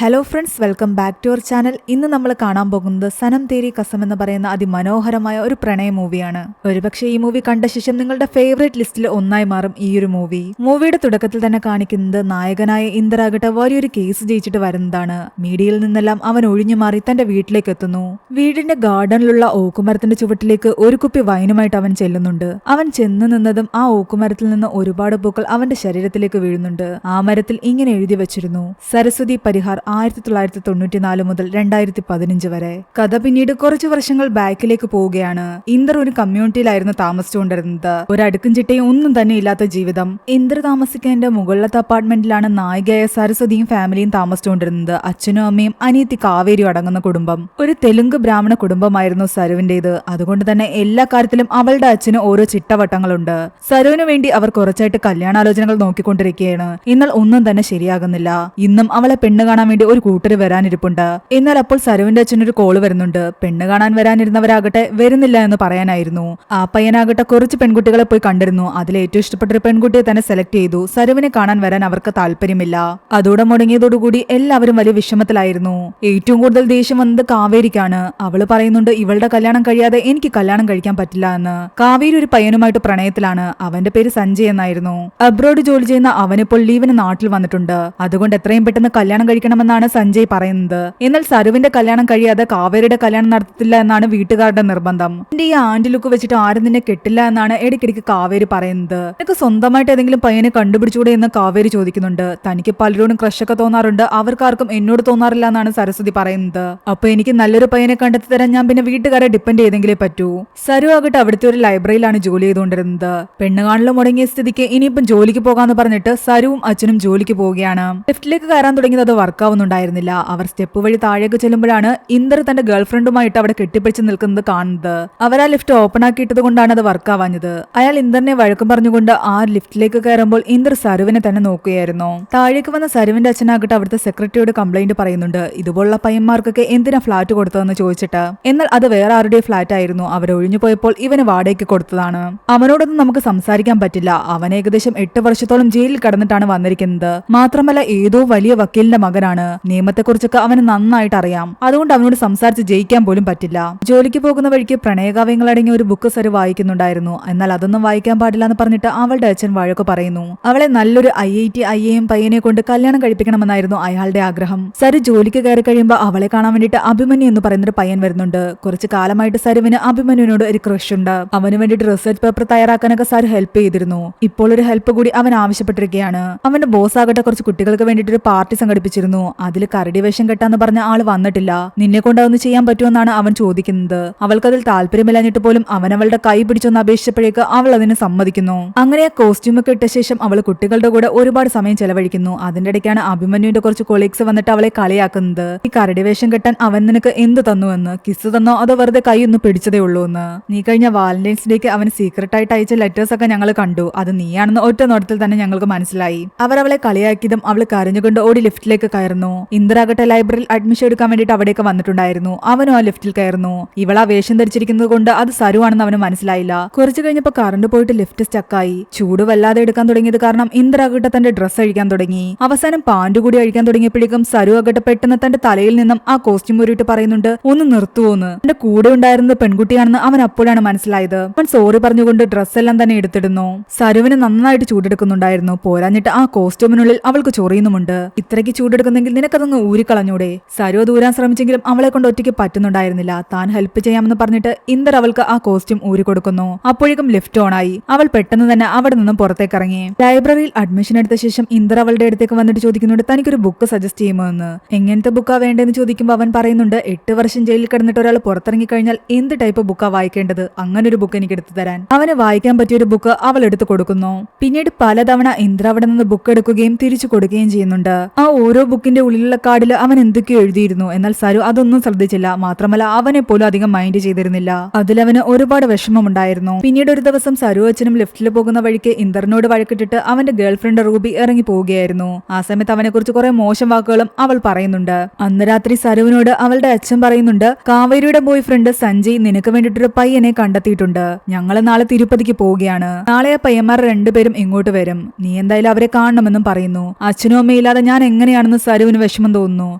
Hello friends, welcome back to our channel. ഇന്ന് നമ്മൾ കാണാൻ പോകുന്നത് സനം തേരി കസം എന്ന് പറയുന്ന അതിമനോഹരമായ ഒരു പ്രണയ മൂവിയാണ്. ഒരുപക്ഷെ ഈ മൂവി കണ്ട ശേഷം നിങ്ങളുടെ ഫേവറേറ്റ് ലിസ്റ്റിൽ ഒന്നായി മാറും ഈ ഒരു മൂവി. മൂവിയുടെ തുടക്കത്തിൽ തന്നെ കാണിക്കുന്നത് നായകനായ ഇന്ദ്രാകട്ടെ വലിയൊരു കേസ് ജയിച്ചിട്ട് വരുന്നതാണ്. മീഡിയയിൽ നിന്നെല്ലാം അവൻ ഒഴിഞ്ഞു മാറി തന്റെ വീട്ടിലേക്ക് എത്തുന്നു. വീടിന്റെ ഗാർഡനിലുള്ള ഓക്കുമരത്തിന്റെ ചുവട്ടിലേക്ക് ഒരു കുപ്പി വൈനുമായിട്ട് അവൻ ചെല്ലുന്നുണ്ട്. അവൻ ചെന്ന് നിന്നതും ആ ഓക്കുമരത്തിൽ നിന്ന് ഒരുപാട് പൂക്കൾ അവന്റെ ശരീരത്തിലേക്ക് വീഴുന്നുണ്ട്. ആ മരത്തിൽ ഇങ്ങനെ എഴുതി വെച്ചിരുന്നു: സരസ്വതി പരിഹാർ 1994 മുതൽ 2015 വരെ. കഥ പിന്നീട് കുറച്ചു വർഷങ്ങൾ ബാക്കിലേക്ക് പോവുകയാണ്. ഇന്ദർ ഒരു കമ്മ്യൂണിറ്റിയിലായിരുന്നു താമസിച്ചുകൊണ്ടിരുന്നത്. ഒരടുക്കും ചിട്ടയും ഒന്നും തന്നെ ഇല്ലാത്ത ജീവിതം. ഇന്ദർ താമസിക്കേണ്ട മുകളിലത്തെ അപ്പാർട്ട്മെന്റിലാണ് നായികയായ സരസ്വതിയും ഫാമിലിയും താമസിച്ചുകൊണ്ടിരുന്നത്. അച്ഛനും അമ്മയും അനിയത്തി കാവേരിയും അടങ്ങുന്ന കുടുംബം. ഒരു തെലുങ്ക് ബ്രാഹ്മണ കുടുംബമായിരുന്നു സരുവിന്റേത്. അതുകൊണ്ട് തന്നെ എല്ലാ കാര്യത്തിലും അവളുടെ അച്ഛന് ഓരോ ചിട്ടവട്ടങ്ങളുണ്ട്. സരുവിന് വേണ്ടി അവർ കുറച്ചായിട്ട് കല്യാണാലോചനകൾ നോക്കിക്കൊണ്ടിരിക്കുകയാണ്. എന്നാൽ ഒന്നും തന്നെ ശരിയാകുന്നില്ല. ഇന്നും അവളെ പെണ്ണ് കാണാൻ വേണ്ടി ഒരു കൂട്ടര് വരാനിരിപ്പുണ്ട്. എന്നാൽ അപ്പോൾ സരുവിന്റെ അച്ഛനൊരു കോള് വരുന്നുണ്ട്. പെണ്ണ് കാണാൻ വരാനിരുന്നവരാകട്ടെ വരുന്നില്ല എന്ന് പറയാനായിരുന്നു. ആ പയ്യനാകട്ടെ കുറച്ച് പെൺകുട്ടികളെ പോയി കണ്ടിരുന്നു. അതിൽ ഏറ്റവും ഇഷ്ടപ്പെട്ട ഒരു പെൺകുട്ടിയെ തന്നെ സെലക്ട് ചെയ്തു. സരുവിനെ കാണാൻ വരാൻ അവർക്ക് താല്പര്യമില്ല. അതോടെ മുടങ്ങിയതോടുകൂടി എല്ലാവരും വലിയ വിഷമത്തിലായിരുന്നു. ഏറ്റവും കൂടുതൽ ദേഷ്യം വന്നത് കാവേരിക്കാണ്. അവള് പറയുന്നുണ്ട്, ഇവളുടെ കല്യാണം കഴിയാതെ എനിക്ക് കല്യാണം കഴിക്കാൻ പറ്റില്ല എന്ന്. കാവേരി ഒരു പയ്യനുമായിട്ട് പ്രണയത്തിലാണ്. അവന്റെ പേര് സഞ്ജയ് എന്നായിരുന്നു. അബ്രോഡ് ജോലി ചെയ്യുന്ന അവനിപ്പോൾ ലീവിന് നാട്ടിൽ വന്നിട്ടുണ്ട്. അതുകൊണ്ട് എത്രയും പെട്ടെന്ന് കല്യാണം കഴിക്കണമെന്നാണ് സഞ്ജയ് പറയുന്നത്. എന്നാൽ സരുവിന്റെ കല്യാണം കഴിയാതെ കാവേരിയുടെ കല്യാണം നടത്തില്ല എന്നാണ് വീട്ടുകാരുടെ നിർബന്ധം. എന്റെ ഈ ആന്റി ലുക്ക് വെച്ചിട്ട് ആരും നിന്നെ കെട്ടില്ല എന്നാണ് ഇടയ്ക്കിടയ്ക്ക് കാവേരി പറയുന്നത്. നിനക്ക് സ്വന്തമായിട്ട് ഏതെങ്കിലും പയ്യനെ കണ്ടുപിടിച്ചൂടെ എന്ന് കാവേരി ചോദിക്കുന്നുണ്ട്. തനിക്ക് പലരോടും ക്രഷൊക്കെ തോന്നാറുണ്ട്, അവർക്കാർക്കും എന്നോട് തോന്നാറില്ല എന്നാണ് സരസ്വതി പറയുന്നത്. അപ്പൊ എനിക്ക് നല്ലൊരു പയ്യനെ കണ്ടെത്തി തരാൻ ഞാൻ പിന്നെ വീട്ടുകാരെ ഡിപ്പെൻഡ് ചെയ്തെങ്കിലേ പറ്റൂ. സരു ആകട്ടെ അവിടുത്തെ ഒരു ലൈബ്രറിയിലാണ് ജോലി ചെയ്തുകൊണ്ടിരുന്നത്. പെണ്ണ് കാണലും മുടങ്ങിയ സ്ഥിതിക്ക് ഇനിയിപ്പം ജോലിക്ക് പോകാന്ന് പറഞ്ഞിട്ട് സരുവും അച്ഛനും ജോലിക്ക് പോവുകയാണ്. ലിഫ്റ്റിലേക്ക് കയറാൻ തുടങ്ങിയത് അത് വർക്കാവുന്നുണ്ടായിരുന്നില്ല. അവർ സ്റ്റെപ്പ് വഴി താഴേക്ക് ചെല്ലുമ്പോഴാണ് ഇന്ദർ തന്റെ ഗേൾഫ്രണ്ടുമായിട്ട് അവിടെ കെട്ടിപ്പിടിച്ച് നിൽക്കുന്നത് കാണുന്നത്. അവർ ആ ലിഫ്റ്റ് ഓപ്പൺ ആക്കിയിട്ടത് കൊണ്ടാണ് അത് വർക്കാവാഞ്ഞത്. അയാൾ ഇന്ദറിനെ വഴക്കം പറഞ്ഞുകൊണ്ട് ആ ലിഫ്റ്റിലേക്ക് കയറുമ്പോൾ ഇന്ദർ സരുവിനെ തന്നെ നോക്കുകയായിരുന്നു. താഴേക്ക് വന്ന സരുവിന്റെ അച്ഛനാകട്ടെ അവിടുത്തെ സെക്രട്ടറിയോട് കംപ്ലൈന്റ് പറയുന്നുണ്ട്, ഇതുപോലുള്ള പയ്യന്മാർക്കൊക്കെ എന്തിനാ ഫ്ലാറ്റ് കൊടുത്തതെന്ന് ചോദിച്ചിട്ട്. എന്നാൽ അത് വേറെ ആരുടെ ഫ്ലാറ്റ് ആയിരുന്നു. അവർ ഒഴിഞ്ഞു പോയപ്പോൾ ഇവന് വാടകയ്ക്ക് കൊടുത്തതാണ്. അവനോടൊന്നും നമുക്ക് സംസാരിക്കാൻ പറ്റില്ല. അവൻ ഏകദേശം 8 വർഷത്തോളം ജയിലിൽ കടന്നിട്ടാണ് വന്നിരിക്കുന്നത്. മാത്രമല്ല ഏതോ വലിയ വക്കീലിന്റെ മകനാണ്. നിയമത്തെക്കുറിച്ചൊക്കെ അവന് നന്നായിട്ട് അറിയാം. അതുകൊണ്ട് അവനോട് സംസാരിച്ച് ജയിക്കാൻ പോലും പറ്റില്ല. ജോലിക്ക് പോകുന്ന വഴിക്ക് പ്രണയകാവ്യങ്ങൾ അടങ്ങിയ ഒരു ബുക്ക് സരു വായിക്കുന്നുണ്ടായിരുന്നു. എന്നാൽ അതൊന്നും വായിക്കാൻ പാടില്ല എന്ന് പറഞ്ഞിട്ട് അവളുടെ അച്ഛൻ വഴക്ക് പറയുന്നു. അവളെ നല്ലൊരു IIT IIM പയ്യനെ കൊണ്ട് കല്യാണം കഴിപ്പിക്കണമെന്നായിരുന്നു അയാളുടെ ആഗ്രഹം. സരു ജോലിക്ക് കയറി കഴിയുമ്പോൾ അവളെ കാണാൻ വേണ്ടിയിട്ട് അഭിമന്യു എന്ന് പറയുന്നൊരു പയ്യൻ വരുന്നുണ്ട്. കുറച്ചു കാലമായിട്ട് സരുവിന് അഭിമന്യുവിനോട് ഒരു ക്രഷ് ഉണ്ട്. അവന് വേണ്ടിയിട്ട് റിസർച്ച് പേപ്പർ തയ്യാറാക്കാനൊക്കെ സരു ഹെൽപ്പ് ചെയ്തിരുന്നു. ഇപ്പോൾ ഒരു ഹെൽപ്പ് കൂടി അവൻ ആവശ്യപ്പെട്ടിരിക്കുകയാണ്. അവന്റെ ബോസ് ആകട്ടെ കുറച്ച് കുട്ടികൾക്ക് വേണ്ടിയിട്ട് ഒരു പാർട്ടി സംഘടിപ്പിച്ചിരുന്നു. അതിൽ കരടി വേഷം കെട്ടാന്ന് പറഞ്ഞ ആള് വന്നിട്ടില്ല. നിന്നെ കൊണ്ട് അതൊന്ന് ചെയ്യാൻ പറ്റുമെന്നാണ് അവൻ ചോദിക്കുന്നത്. അവൾക്കതിൽ താല്പര്യമില്ലാഞ്ഞിട്ട് പോലും അവൻ അവളുടെ കൈ പിടിച്ചൊന്ന് അപേക്ഷിച്ചപ്പോഴേക്ക് അവൾ അതിന് സമ്മതിക്കുന്നു. അങ്ങനെ ആ കോസ്റ്റ്യൂമൊക്കെ ഇട്ട ശേഷം അവൾ കുട്ടികളുടെ കൂടെ ഒരുപാട് സമയം ചെലവഴിക്കുന്നു. അതിന്റെ ഇടയ്ക്കാണ് അഭിമന്യുവിന്റെ കുറച്ച് കൊളീഗ്സ് വന്നിട്ട് അവളെ കളിയാക്കുന്നത്. ഈ കരടി വേഷം കെട്ടാൻ അവൻ നിനക്ക് എന്ത് തന്നു എന്ന്, കിസ് തന്നോ അതോ വെറുതെ കൈ ഒന്ന് പിടിച്ചതേ ഉള്ളൂ എന്ന്. നീ കഴിഞ്ഞ വാലന്റൈൻസ് ഡേക്ക് അവന് സീക്രട്ട് ആയിട്ട് അയച്ച ലെറ്റേഴ്സ് ഒക്കെ ഞങ്ങൾ കണ്ടു. അത് നീയാണെന്ന് ഒറ്റ നോട്ടത്തിൽ തന്നെ ഞങ്ങൾക്ക് മനസ്സിലായി. അവർ അവളെ കളിയാക്കിയതും അവൾ കരഞ്ഞുകൊണ്ട് ഓടി ലിഫ്റ്റിലേക്ക് കയറുന്നു. ഇന്ദിരാകട്ടെ ലൈബ്രറിയിൽ അഡ്മിഷൻ എടുക്കാൻ വേണ്ടിയിട്ട് അവിടേക്ക് വന്നിട്ടുണ്ടായിരുന്നു. അവനും ആ ലിഫ്റ്റിൽ കയറുന്നു. ഇവളാ വേഷം ധരിച്ചിരിക്കുന്നത് കൊണ്ട് അത് സരുവാണെന്ന് അവന് മനസ്സിലായില്ല. കുറച്ചു കഴിഞ്ഞപ്പോൾ കറണ്ട് പോയിട്ട് ലിഫ്റ്റ് സ്റ്റക്കായി. ചൂട് വല്ലാതെ എടുക്കാൻ തുടങ്ങിയത് കാരണം ഇന്ദിരാകട്ടെ തന്റെ ഡ്രസ്സ് അഴിക്കാൻ തുടങ്ങി. അവസാനം പാന്റ് കൂടി അഴിക്കാൻ തുടങ്ങിയപ്പോഴേക്കും സരു ആകട്ടെ പെട്ടെന്ന് തന്റെ തലയിൽ നിന്നും ആ കോസ്റ്റ്യൂം ഊരിയിട്ട് പറയുന്നുണ്ട്, ഒന്ന് നിർത്തുവോന്ന്. എന്റെ കൂടെ ഉണ്ടായിരുന്നത് പെൺകുട്ടിയാണെന്ന് അവൻ അപ്പോഴാണ് മനസ്സിലായത്. അവൻ സോറി പറഞ്ഞുകൊണ്ട് ഡ്രസ്സ് എല്ലാം തന്നെ എടുത്തിടുന്നു. സരുവിന് നന്നായിട്ട് ചൂടെടുക്കുന്നുണ്ടായിരുന്നു. പോരാഞ്ഞിട്ട് ആ കോസ്റ്റ്യൂമിനുള്ളിൽ അവൾക്ക് ചൊറിയുന്നുമുണ്ട്. ഇത്രയ്ക്ക് ചൂടെടുക്കുന്നെങ്കിൽ നിനക്കതൊന്ന് ഊരിക്കളഞ്ഞൂടെ. സരു ദൂരാൻ ശ്രമിച്ചെങ്കിലും അവളെ കൊണ്ട് ഒറ്റയ്ക്ക് പറ്റുന്നുണ്ടായിരുന്നില്ല. താൻ ഹെൽപ്പ് ചെയ്യാമെന്ന് പറഞ്ഞിട്ട് ഇന്ദർ അവൾക്ക് ആ കോസ്റ്റ്യൂം ഊരി കൊടുക്കുന്നു. അപ്പോഴേക്കും ലിഫ്റ്റ് ഓൺ ആയി. അവൾ പെട്ടെന്ന് തന്നെ അവിടെ നിന്നും പുറത്തേക്ക് ഇറങ്ങി. ലൈബ്രറിയിൽ അഡ്മിഷൻ എടുത്ത ശേഷം ഇന്ദർ അവളുടെ അടുത്തേക്ക് വന്നിട്ട് ചോദിക്കുന്നുണ്ട്, തനിക്കൊരു ബുക്ക് സജസ്റ്റ് ചെയ്യുമോ എന്ന്. എങ്ങനത്തെ ബുക്കാ വേണ്ടതെന്ന് ചോദിക്കുമ്പോൾ അവൻ പറയുന്നുണ്ട്, 8 വർഷം ജയിലിൽ കിടന്നിട്ട് ഒരാൾ പുറത്തിറങ്ങി കഴിഞ്ഞാൽ എന്ത് ടൈപ്പ് ബുക്കാ വായിക്കേണ്ടത്, അങ്ങനെ ഒരു ബുക്ക് എനിക്ക് എടുത്തു തരാൻ. അവന് വായിക്കാൻ പറ്റിയൊരു ബുക്ക് അവൾ എടുത്തു കൊടുക്കുന്നു. പിന്നീട് പലതവണ ഇന്ദർ അവിടെ നിന്ന് ബുക്ക് എടുക്കുകയും തിരിച്ചു കൊടുക്കുകയും ചെയ്യുന്നുണ്ട്. ആ ഓരോ ബുക്കിന്റെ ഉള്ളിലുള്ള കാർഡിൽ അവൻ എന്തൊക്കെയോ എഴുതിയിരുന്നു. എന്നാൽ സരു അതൊന്നും ശ്രദ്ധിച്ചില്ല. മാത്രമല്ല അവനെ പോലും അധികം മൈൻഡ് ചെയ്തിരുന്നില്ല. അതിലവന് ഒരുപാട് വിഷമമുണ്ടായിരുന്നു. പിന്നീട് ഒരു ദിവസം സരു അച്ഛനും ലിഫ്റ്റിൽ പോകുന്ന വഴിക്ക് ഇന്ദറിനോട് വഴക്കിട്ടിട്ട് അവന്റെ ഗേൾഫ്രണ്ട് റൂബി ഇറങ്ങി പോവുകയായിരുന്നു. ആ സമയത്ത് അവനെ കുറിച്ച് കുറെ മോശം വാക്കുകളും അവൾ പറയുന്നുണ്ട്. അന്ന് രാത്രി സരുവിനോട് അവളുടെ അച്ഛൻ പറയുന്നുണ്ട്, കാവേരിയുടെ ബോയ് ഫ്രണ്ട് സഞ്ജയ് നിനക്ക് വേണ്ടിട്ടൊരു പയ്യനെ കണ്ടെത്തിയിട്ടുണ്ട്. ഞങ്ങള് നാളെ തിരുപ്പതിക്ക് പോവുകയാണ്. നാളെ ആ പയ്യന്മാർ രണ്ടുപേരും ഇങ്ങോട്ട് വരും. നീ എന്തായാലും അവരെ കാണണമെന്നും പറയുന്നു. അച്ഛനും അമ്മയില്ലാതെ ഞാൻ എങ്ങനെയാണെന്ന് സരു സരുവിന് വിഷമം തോന്നുന്നു.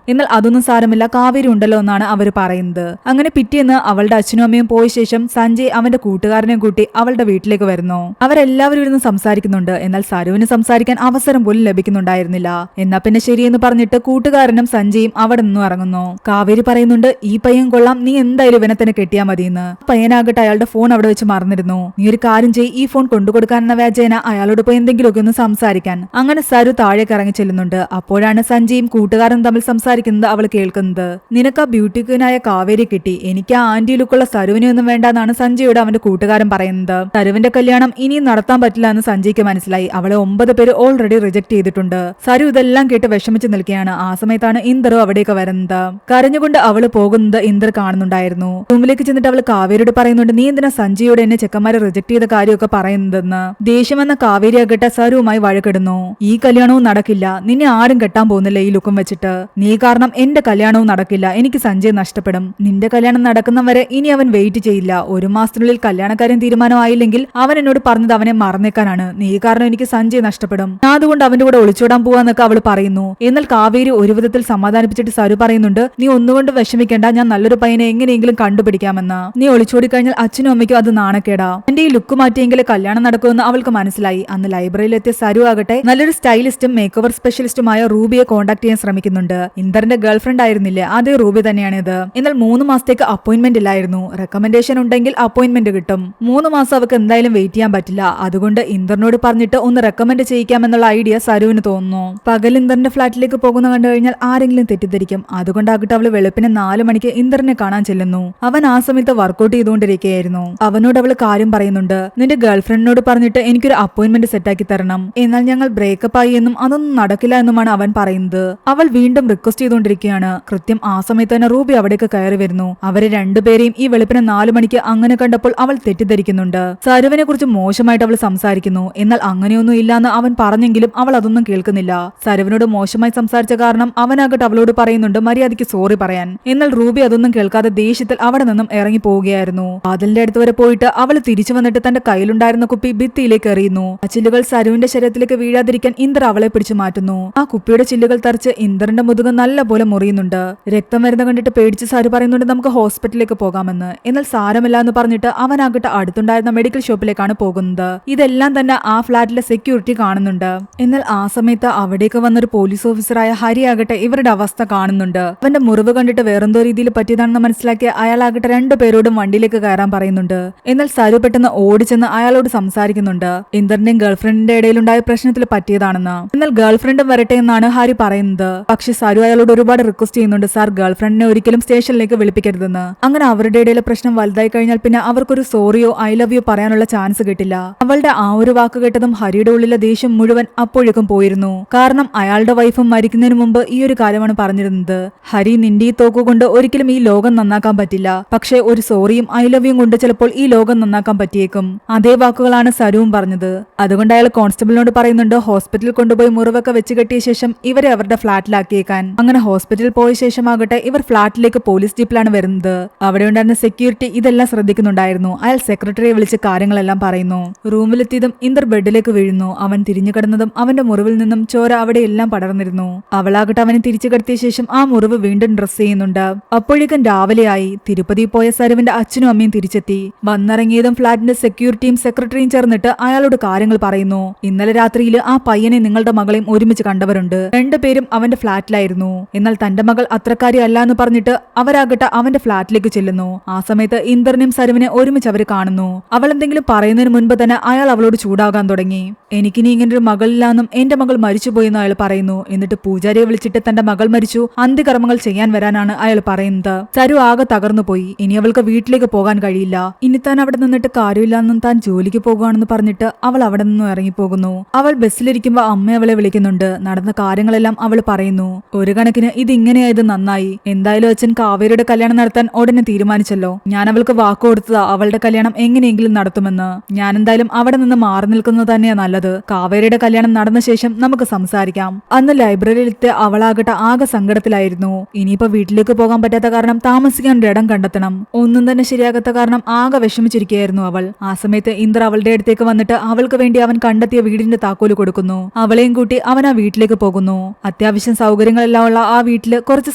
എന്നാൽ അതൊന്നും സാരമില്ല, കാവേരി ഉണ്ടല്ലോ എന്നാണ് അവർ പറയുന്നത്. അങ്ങനെ പിറ്റേന്ന് അവളുടെ അച്ഛനും അമ്മയും പോയ ശേഷം സഞ്ജയ് അവന്റെ കൂട്ടുകാരനെയും കൂട്ടി അവളുടെ വീട്ടിലേക്ക് വരുന്നു. അവരെല്ലാവരും ഇരുന്ന് സംസാരിക്കുന്നുണ്ട്. എന്നാൽ സരുവിന് സംസാരിക്കാൻ അവസരം പോലും ലഭിക്കുന്നുണ്ടായിരുന്നില്ല. എന്നാ പിന്നെ ശരിയെന്ന് പറഞ്ഞിട്ട് കൂട്ടുകാരനും സഞ്ജയും അവിടെ നിന്നും ഇറങ്ങുന്നു. കാവേരി പറയുന്നുണ്ട്, ഈ പയ്യൻ കൊള്ളാം, നീ എന്തായാലും ഇവനെ തന്നെ കെട്ടിയാ മതിയെന്ന്. പയ്യനാകട്ടെ അയാളുടെ ഫോൺ അവിടെ വെച്ച് മറന്നിരുന്നു. നീ ഒരു കാര്യം ചെയ്യ്, ഈ ഫോൺ കൊണ്ടുകൊടുക്കാനെന്ന വ്യാജേന അയാളോട് പോയി എന്തെങ്കിലുമൊക്കെ ഒന്ന് സംസാരിക്കാൻ. അങ്ങനെ സരു താഴേക്ക് ഇറങ്ങി ചെല്ലുന്നുണ്ട്. അപ്പോഴാണ് സഞ്ജയും കൂട്ടുകാരനും തമ്മിൽ സംസാരിക്കുന്നത് അവൾ കേൾക്കുന്നത്. നിനക്ക് ആ ബ്യൂട്ടി ക്വീനായ കാവേരി കിട്ടി, എനിക്ക് ആ ആന്റി ലുക്കുള്ള സരുവിനെ ഒന്നും വേണ്ടെന്നാണ് സഞ്ജയോട് അവന്റെ കൂട്ടുകാരൻ പറയുന്നത്. സരുവിന്റെ കല്യാണം ഇനിയും നടത്താൻ പറ്റില്ല എന്ന് സഞ്ജയ്ക്ക് മനസ്സിലായി. അവളെ 9 പേര് ഓൾറെഡി റിജക്ട് ചെയ്തിട്ടുണ്ട്. സരു ഇതെല്ലാം കേട്ട് വിഷമിച്ച് നിൽക്കുകയാണ്. ആ സമയത്താണ് ഇന്ദർ അവിടേക്ക് വരുന്നത്. കരഞ്ഞുകൊണ്ട് അവള് പോകുന്നത് ഇന്ദർ കാണുന്നുണ്ടായിരുന്നു. റൂമിലേക്ക് ചെന്നിട്ട് അവൾ കാവേരിയോട് പറയുന്നുണ്ട്, നീ എന്തിനാ സഞ്ജയോട് എന്നെ ചെക്കന്മാരെ റിജക്ട് ചെയ്ത കാര്യമൊക്കെ പറയുന്നതെന്ന്. ദേഷ്യമെന്ന കാവേരി ആകട്ടെ സരുവുമായി വഴക്കിടുന്നു. ഈ കല്യാണവും നടക്കില്ല, നിന്നെ ആരും കെട്ടാൻ പോകുന്നില്ല ഈ ലുക്കും വെച്ചിട്ട്. നീ കാരണം എന്റെ കല്യാണവും നടക്കില്ല, എനിക്ക് സഞ്ജയ് നഷ്ടപ്പെടും. നിന്റെ കല്യാണം നടക്കുന്നവരെ ഇനി അവൻ വെയിറ്റ് ചെയ്യില്ല. 1 മാസത്തിനുള്ളിൽ കല്യാണക്കാരൻ തീരുമാനമായില്ലെങ്കിൽ അവൻ എന്നോട് പറഞ്ഞത് അവനെ മറന്നേക്കാനാണ്. നീ കാരണം എനിക്ക് സഞ്ജയ് നഷ്ടപ്പെടും. ഞാൻ അതുകൊണ്ട് അവന്റെ കൂടെ ഒളിച്ചോടാൻ പോവാന്നൊക്കെ അവൾ പറയുന്നു. എന്നാൽ കാവേരി ഒരു വിധത്തിൽ സമാധാനിപ്പിച്ചിട്ട് സരു പറയുന്നുണ്ട്, നീ ഒന്നുകൊണ്ട് വിഷമിക്കേണ്ട, ഞാൻ നല്ലൊരു പയ്യനെ എങ്ങനെയെങ്കിലും കണ്ടുപിടിക്കാമെന്ന്. നീ ഒളിച്ചോടിക്കഴിഞ്ഞാൽ അച്ഛനും അമ്മയ്ക്കും അത് നാണക്കേടാ. എന്റെ ഈ ലുക്ക് മാറ്റിയെങ്കിൽ കല്യാണം നടക്കുമെന്ന് അവൾക്ക് മനസ്സിലായി. അന്ന് ലൈബ്രറിയിലെത്തിയ സരു ആകട്ടെ നല്ലൊരു സ്റ്റൈലിസ്റ്റും മേക്ക് ഓവർ സ്പെഷ്യലിസ്റ്റുമായ റൂബിയെ കോൺടാക്ട് ചെയ്യാൻ ശ്രമിക്കുന്നുണ്ട്. ഇന്ദറിന്റെ ഗേൾഫ്രണ്ട് ആയിരുന്നില്ലേ, അതേ റൂബി തന്നെയാണിത്. എന്നാൽ 3 മാസത്തേക്ക് അപ്പോയിന്റ്മെന്റ് ഇല്ലായിരുന്നു. റെക്കമെൻഡേഷൻ ഉണ്ടെങ്കിൽ അപ്പോയിന്റ്മെന്റ് കിട്ടും. 3 മാസം അവർക്ക് എന്തായാലും വെയിറ്റ് ചെയ്യാൻ പറ്റില്ല. അതുകൊണ്ട് ഇന്ദറിനോട് പറഞ്ഞിട്ട് ഒന്ന് റെക്കമെൻഡ് ചെയ്യിക്കാമെന്നുള്ള ഐഡിയ സരുവിന് തോന്നുന്നു. പകൽ ഇന്ദറിന്റെ ഫ്ളാറ്റിലേക്ക് പോകുന്ന കണ്ടു കഴിഞ്ഞാൽ ആരെങ്കിലും തെറ്റിദ്ധരിക്കും. അതുകൊണ്ടാകട്ടെ അവള് വെളുപ്പിന് 4 മണിക്ക് ഇന്ദറിനെ കാണാൻ ചെല്ലുന്നു. അവൻ ആ സമയത്ത് വർക്കൗട്ട് ചെയ്തുകൊണ്ടിരിക്കുകയായിരുന്നു. അവനോട് അവള് കാര്യം പറയുന്നുണ്ട്, നിന്റെ ഗേൾഫ്രണ്ടിനോട് പറഞ്ഞിട്ട് എനിക്കൊരു അപ്പോയിന്റ്മെന്റ് സെറ്റാക്കി തരണം. എന്നാൽ ഞങ്ങൾ ബ്രേക്കപ്പ് ആയി എന്നും അതൊന്നും നടക്കില്ല എന്നുമാണ് അവൻ പറയുന്നത്. അവൾ വീണ്ടും റിക്വസ്റ്റ് ചെയ്തുകൊണ്ടിരിക്കുകയാണ്. കൃത്യം ആ സമയത്ത് തന്നെ റൂബി അവിടേക്ക് കയറി വരുന്നു. അവരെ രണ്ടുപേരെയും ഈ വെളുപ്പിന് 4 മണിക്ക് അങ്ങനെ കണ്ടപ്പോൾ അവൾ തെറ്റിദ്ധരിക്കുന്നുണ്ട്. സരുവിനെ കുറിച്ച് മോശമായിട്ട് അവൾ സംസാരിക്കുന്നു. എന്നാൽ അങ്ങനെയൊന്നും ഇല്ലാന്ന് അവൻ പറഞ്ഞെങ്കിലും അവൾ അതൊന്നും കേൾക്കുന്നില്ല. സരുവിനോട് മോശമായി സംസാരിച്ച കാരണം അവനാകട്ടെ അവളോട് പറയുന്നുണ്ട് മര്യാദയ്ക്ക് സോറി പറയാൻ. എന്നാൽ റൂബി അതൊന്നും കേൾക്കാതെ ദേഷ്യത്തിൽ അവിടെ നിന്നും ഇറങ്ങി പോവുകയായിരുന്നു. വാതിലിന്റെ അടുത്ത് വരെ പോയിട്ട് അവൾ തിരിച്ചു വന്നിട്ട് തന്റെ കയ്യിലുണ്ടായിരുന്ന കുപ്പി ഭിത്തിയിലേക്ക് എറിയുന്നു. ആ ചില്ലുകൾ സരുവിന്റെ ശരീരത്തിലേക്ക് വീഴാതിരിക്കാൻ ഇന്ദർ അവളെ പിടിച്ചു മാറ്റുന്നു. ആ കുപ്പിയുടെ ചില്ലുകൾ തറച്ച് ഇന്ദറിന്റെ മുതുക് നല്ല പോലെ മുറിയുന്നുണ്ട്. രക്തം വരുന്ന കണ്ടിട്ട് പേടിച്ച് സരു പറയുന്നുണ്ട്, നമുക്ക് ഹോസ്പിറ്റലിലേക്ക് പോകാമെന്ന്. എന്നാൽ സാരമില്ല എന്ന് പറഞ്ഞിട്ട് അവനാകട്ടെ അടുത്തുണ്ടായിരുന്ന മെഡിക്കൽ ഷോപ്പിലേക്കാണ് പോകുന്നത്. ഇതെല്ലാം തന്നെ ആ ഫ്ളാറ്റിലെ സെക്യൂരിറ്റി കാണുന്നുണ്ട്. എന്നാൽ ആ സമയത്ത് അവിടേക്ക് വന്നൊരു പോലീസ് ഓഫീസറായ ഹരി ആകട്ടെ ഇവരുടെ അവസ്ഥ കാണുന്നുണ്ട്. അവന്റെ മുറിവ് കണ്ടിട്ട് വേറെന്തോ രീതിയിൽ പറ്റിയതാണെന്ന് മനസ്സിലാക്കിയ അയാളാകട്ടെ 2 പേരോടും വണ്ടിയിലേക്ക് കയറാൻ പറയുന്നുണ്ട്. എന്നാൽ സരു പെട്ടെന്ന് ഓടിച്ചെന്ന് അയാളോട് സംസാരിക്കുന്നുണ്ട്. ഇന്ദറിന്റെയും ഗേൾഫ്രണ്ടിന്റെ ഇടയിലുണ്ടായ പ്രശ്നത്തിൽ പറ്റിയതാണെന്ന്. എന്നാൽ ഗേൾഫ്രണ്ടും വരട്ടെ എന്നാണ് ഹരി പറയുന്നത്. പക്ഷെ സരു അയാളോട് ഒരുപാട് റിക്വസ്റ്റ് ചെയ്യുന്നുണ്ട്, സാർ ഗേൾഫ്രണ്ടിനെ ഒരിക്കലും സ്റ്റേഷനിലേക്ക് വിളിപ്പിക്കരുതെന്ന്. അങ്ങനെ അവരുടെ ഇടയിലെ പ്രശ്നം വലുതായി കഴിഞ്ഞാൽ പിന്നെ അവർക്കൊരു സോറിയോ ഐ ലവ് യു പറയാനുള്ള ചാൻസ് കിട്ടില്ല. അവളുടെ ആ ഒരു വാക്ക് കേട്ടതും ഹരിയുടെ ഉള്ളിലെ ദേഷ്യം മുഴുവൻ അപ്പോഴേക്കും പോയിരുന്നു. കാരണം അയാളുടെ വൈഫും മരിക്കുന്നതിന് മുമ്പ് ഈ ഒരു കാര്യമാണ് പറഞ്ഞിരുന്നത്, ഹരി നിന്റെ ഈ തോക്കുകൊണ്ട് ഒരിക്കലും ഈ ലോകം നന്നാക്കാൻ പറ്റില്ല, പക്ഷെ ഒരു സോറിയും ഐ ലവ് യും കൊണ്ട് ചിലപ്പോൾ ഈ ലോകം നന്നാക്കാൻ പറ്റിയേക്കും. അതേ വാക്കുകളാണ് സരുവും പറഞ്ഞത്. അതുകൊണ്ട് അയാൾ കോൺസ്റ്റബിളിനോട് പറയുന്നുണ്ട് ഹോസ്പിറ്റലിൽ കൊണ്ടുപോയി മുറിവൊക്കെ വെച്ച് കെട്ടിയ ശേഷം ഇവരെ അവരുടെ ഫ്ളാറ്റിലാക്കിയേക്കാൻ. അങ്ങനെ ഹോസ്പിറ്റലിൽ പോയ ശേഷമാകട്ടെ ഇവർ ഫ്ളാറ്റിലേക്ക് പോലീസ് ജീപ്പിലാണ് വരുന്നത്. അവിടെ ഉണ്ടായിരുന്ന സെക്യൂരിറ്റി ഇതെല്ലാം ശ്രദ്ധിക്കുന്നുണ്ടായിരുന്നു. അയാൾ സെക്രട്ടറിയെ വിളിച്ച് കാര്യങ്ങളെല്ലാം പറയുന്നു. റൂമിലെത്തിയതും ഇന്ദർ ബെഡിലേക്ക് വീഴുന്നു. അവൻ തിരിഞ്ഞു കിടന്നതും അവന്റെ മുറിവിൽ നിന്നും ചോര അവിടെ എല്ലാം പടർന്നിരുന്നു. അവളാകട്ടെ അവനെ തിരിച്ചു കിടത്തിയ ശേഷം ആ മുറിവ് വീണ്ടും ഡ്രസ് ചെയ്യുന്നുണ്ട്. അപ്പോഴേക്കും രാവിലെയായി. തിരുപ്പതി പോയ സരുവിന്റെ അച്ഛനും അമ്മയും തിരിച്ചെത്തി. വന്നിറങ്ങിയതും ഫ്ളാറ്റിന്റെ സെക്യൂരിറ്റിയും സെക്രട്ടറിയും ചേർന്നിട്ട് അയാളോട് കാര്യങ്ങൾ പറയുന്നു. ഇന്നലെ രാത്രിയിൽ ആ പയ്യനെ നിങ്ങളുടെ മകളെയും ഒരുമിച്ച് കണ്ടവരുണ്ട്. 2 പേരും അവന്റെ ഫ്ളാറ്റിലായിരുന്നു. എന്നാൽ തന്റെ മകൾ അത്രക്കാരി അല്ല എന്ന് പറഞ്ഞിട്ട് അവരാകട്ടെ അവന്റെ ഫ്ളാറ്റിലേക്ക് ചെല്ലുന്നു. ആ സമയത്ത് ഇന്ദറിനെയും സരുവിനെ ഒരുമിച്ച് അവർ കാണുന്നു. അവൾ എന്തെങ്കിലും പറയുന്നതിന് മുൻപ് തന്നെ അയാൾ അവളോട് ചൂടാകാൻ തുടങ്ങി. എനിക്കിനി ഇങ്ങനൊരു മകളില്ലാന്നും എന്റെ മകൾ മരിച്ചുപോയെന്ന് അയാൾ പറയുന്നു. എന്നിട്ട് പൂജാരിയെ വിളിച്ചിട്ട് തന്റെ മകൾ മരിച്ചു, അന്ത്യകർമ്മങ്ങൾ ചെയ്യാൻ വരാനാണ് അയാൾ പറയുന്നത്. സരു ആകെ തകർന്നു പോയി. ഇനി അവൾക്ക് വീട്ടിലേക്ക് പോകാൻ കഴിയില്ല. ഇനി താൻ അവിടെ നിന്നിട്ട് കാര്യമില്ലെന്നും താൻ ജോലിക്ക് പോകുകയാണെന്ന് പറഞ്ഞിട്ട് അവൾ അവിടെ നിന്നും ഇറങ്ങിപ്പോകുന്നു. അവൾ ബസ്സിലിരിക്കുമ്പോ അമ്മ അവളെ വിളിക്കുന്നുണ്ട്. നടന്ന കാര്യങ്ങളെല്ലാം അവൾ പറയുന്നു. ഒരു കണക്കിന് ഇതിങ്ങനെയായത് നന്നായി. എന്തായാലും അച്ഛൻ കാവേരിയുടെ കല്യാണം നടത്താൻ ഉടനെ തീരുമാനിച്ചല്ലോ. ഞാൻ അവൾക്ക് വാക്ക് കൊടുത്തതാ അവളുടെ കല്യാണം എങ്ങനെയെങ്കിലും നടത്തുമെന്ന്. ഞാൻ എന്തായാലും അവിടെ നിന്ന് മാറി നിൽക്കുന്നത് തന്നെയാ നല്ലത്. കാവേരിയുടെ കല്യാണം നടന്ന ശേഷം നമുക്ക് സംസാരിക്കാം. അന്ന് ലൈബ്രറിയിലെത്തിയ അവളാകട്ടെ ആകെ സങ്കടത്തിലായിരുന്നു. ഇനിയിപ്പോ വീട്ടിലേക്ക് പോകാൻ പറ്റാത്ത കാരണം താമസിക്കാൻ ഒരു ഇടം കണ്ടെത്തണം. ഒന്നും തന്നെ ശരിയാകാത്ത കാരണം ആകെ വിഷമിച്ചിരിക്കുകയായിരുന്നു അവൾ. ആ സമയത്ത് ഇന്ദർ അവളുടെ അടുത്തേക്ക് വന്നിട്ട് അവൾക്ക് വേണ്ടി അവൻ കണ്ടെത്തിയ വീടിന്റെ താക്കോല് കൊടുക്കുന്നു. അവളെയും കൂട്ടി അവൻ ആ വീട്ടിലേക്ക് പോകുന്നു. അത്യാവശ്യം അത്യാവശ്യം സൗകര്യങ്ങളെല്ലാം ഉള്ള ആ വീട്ടില് കുറച്ച്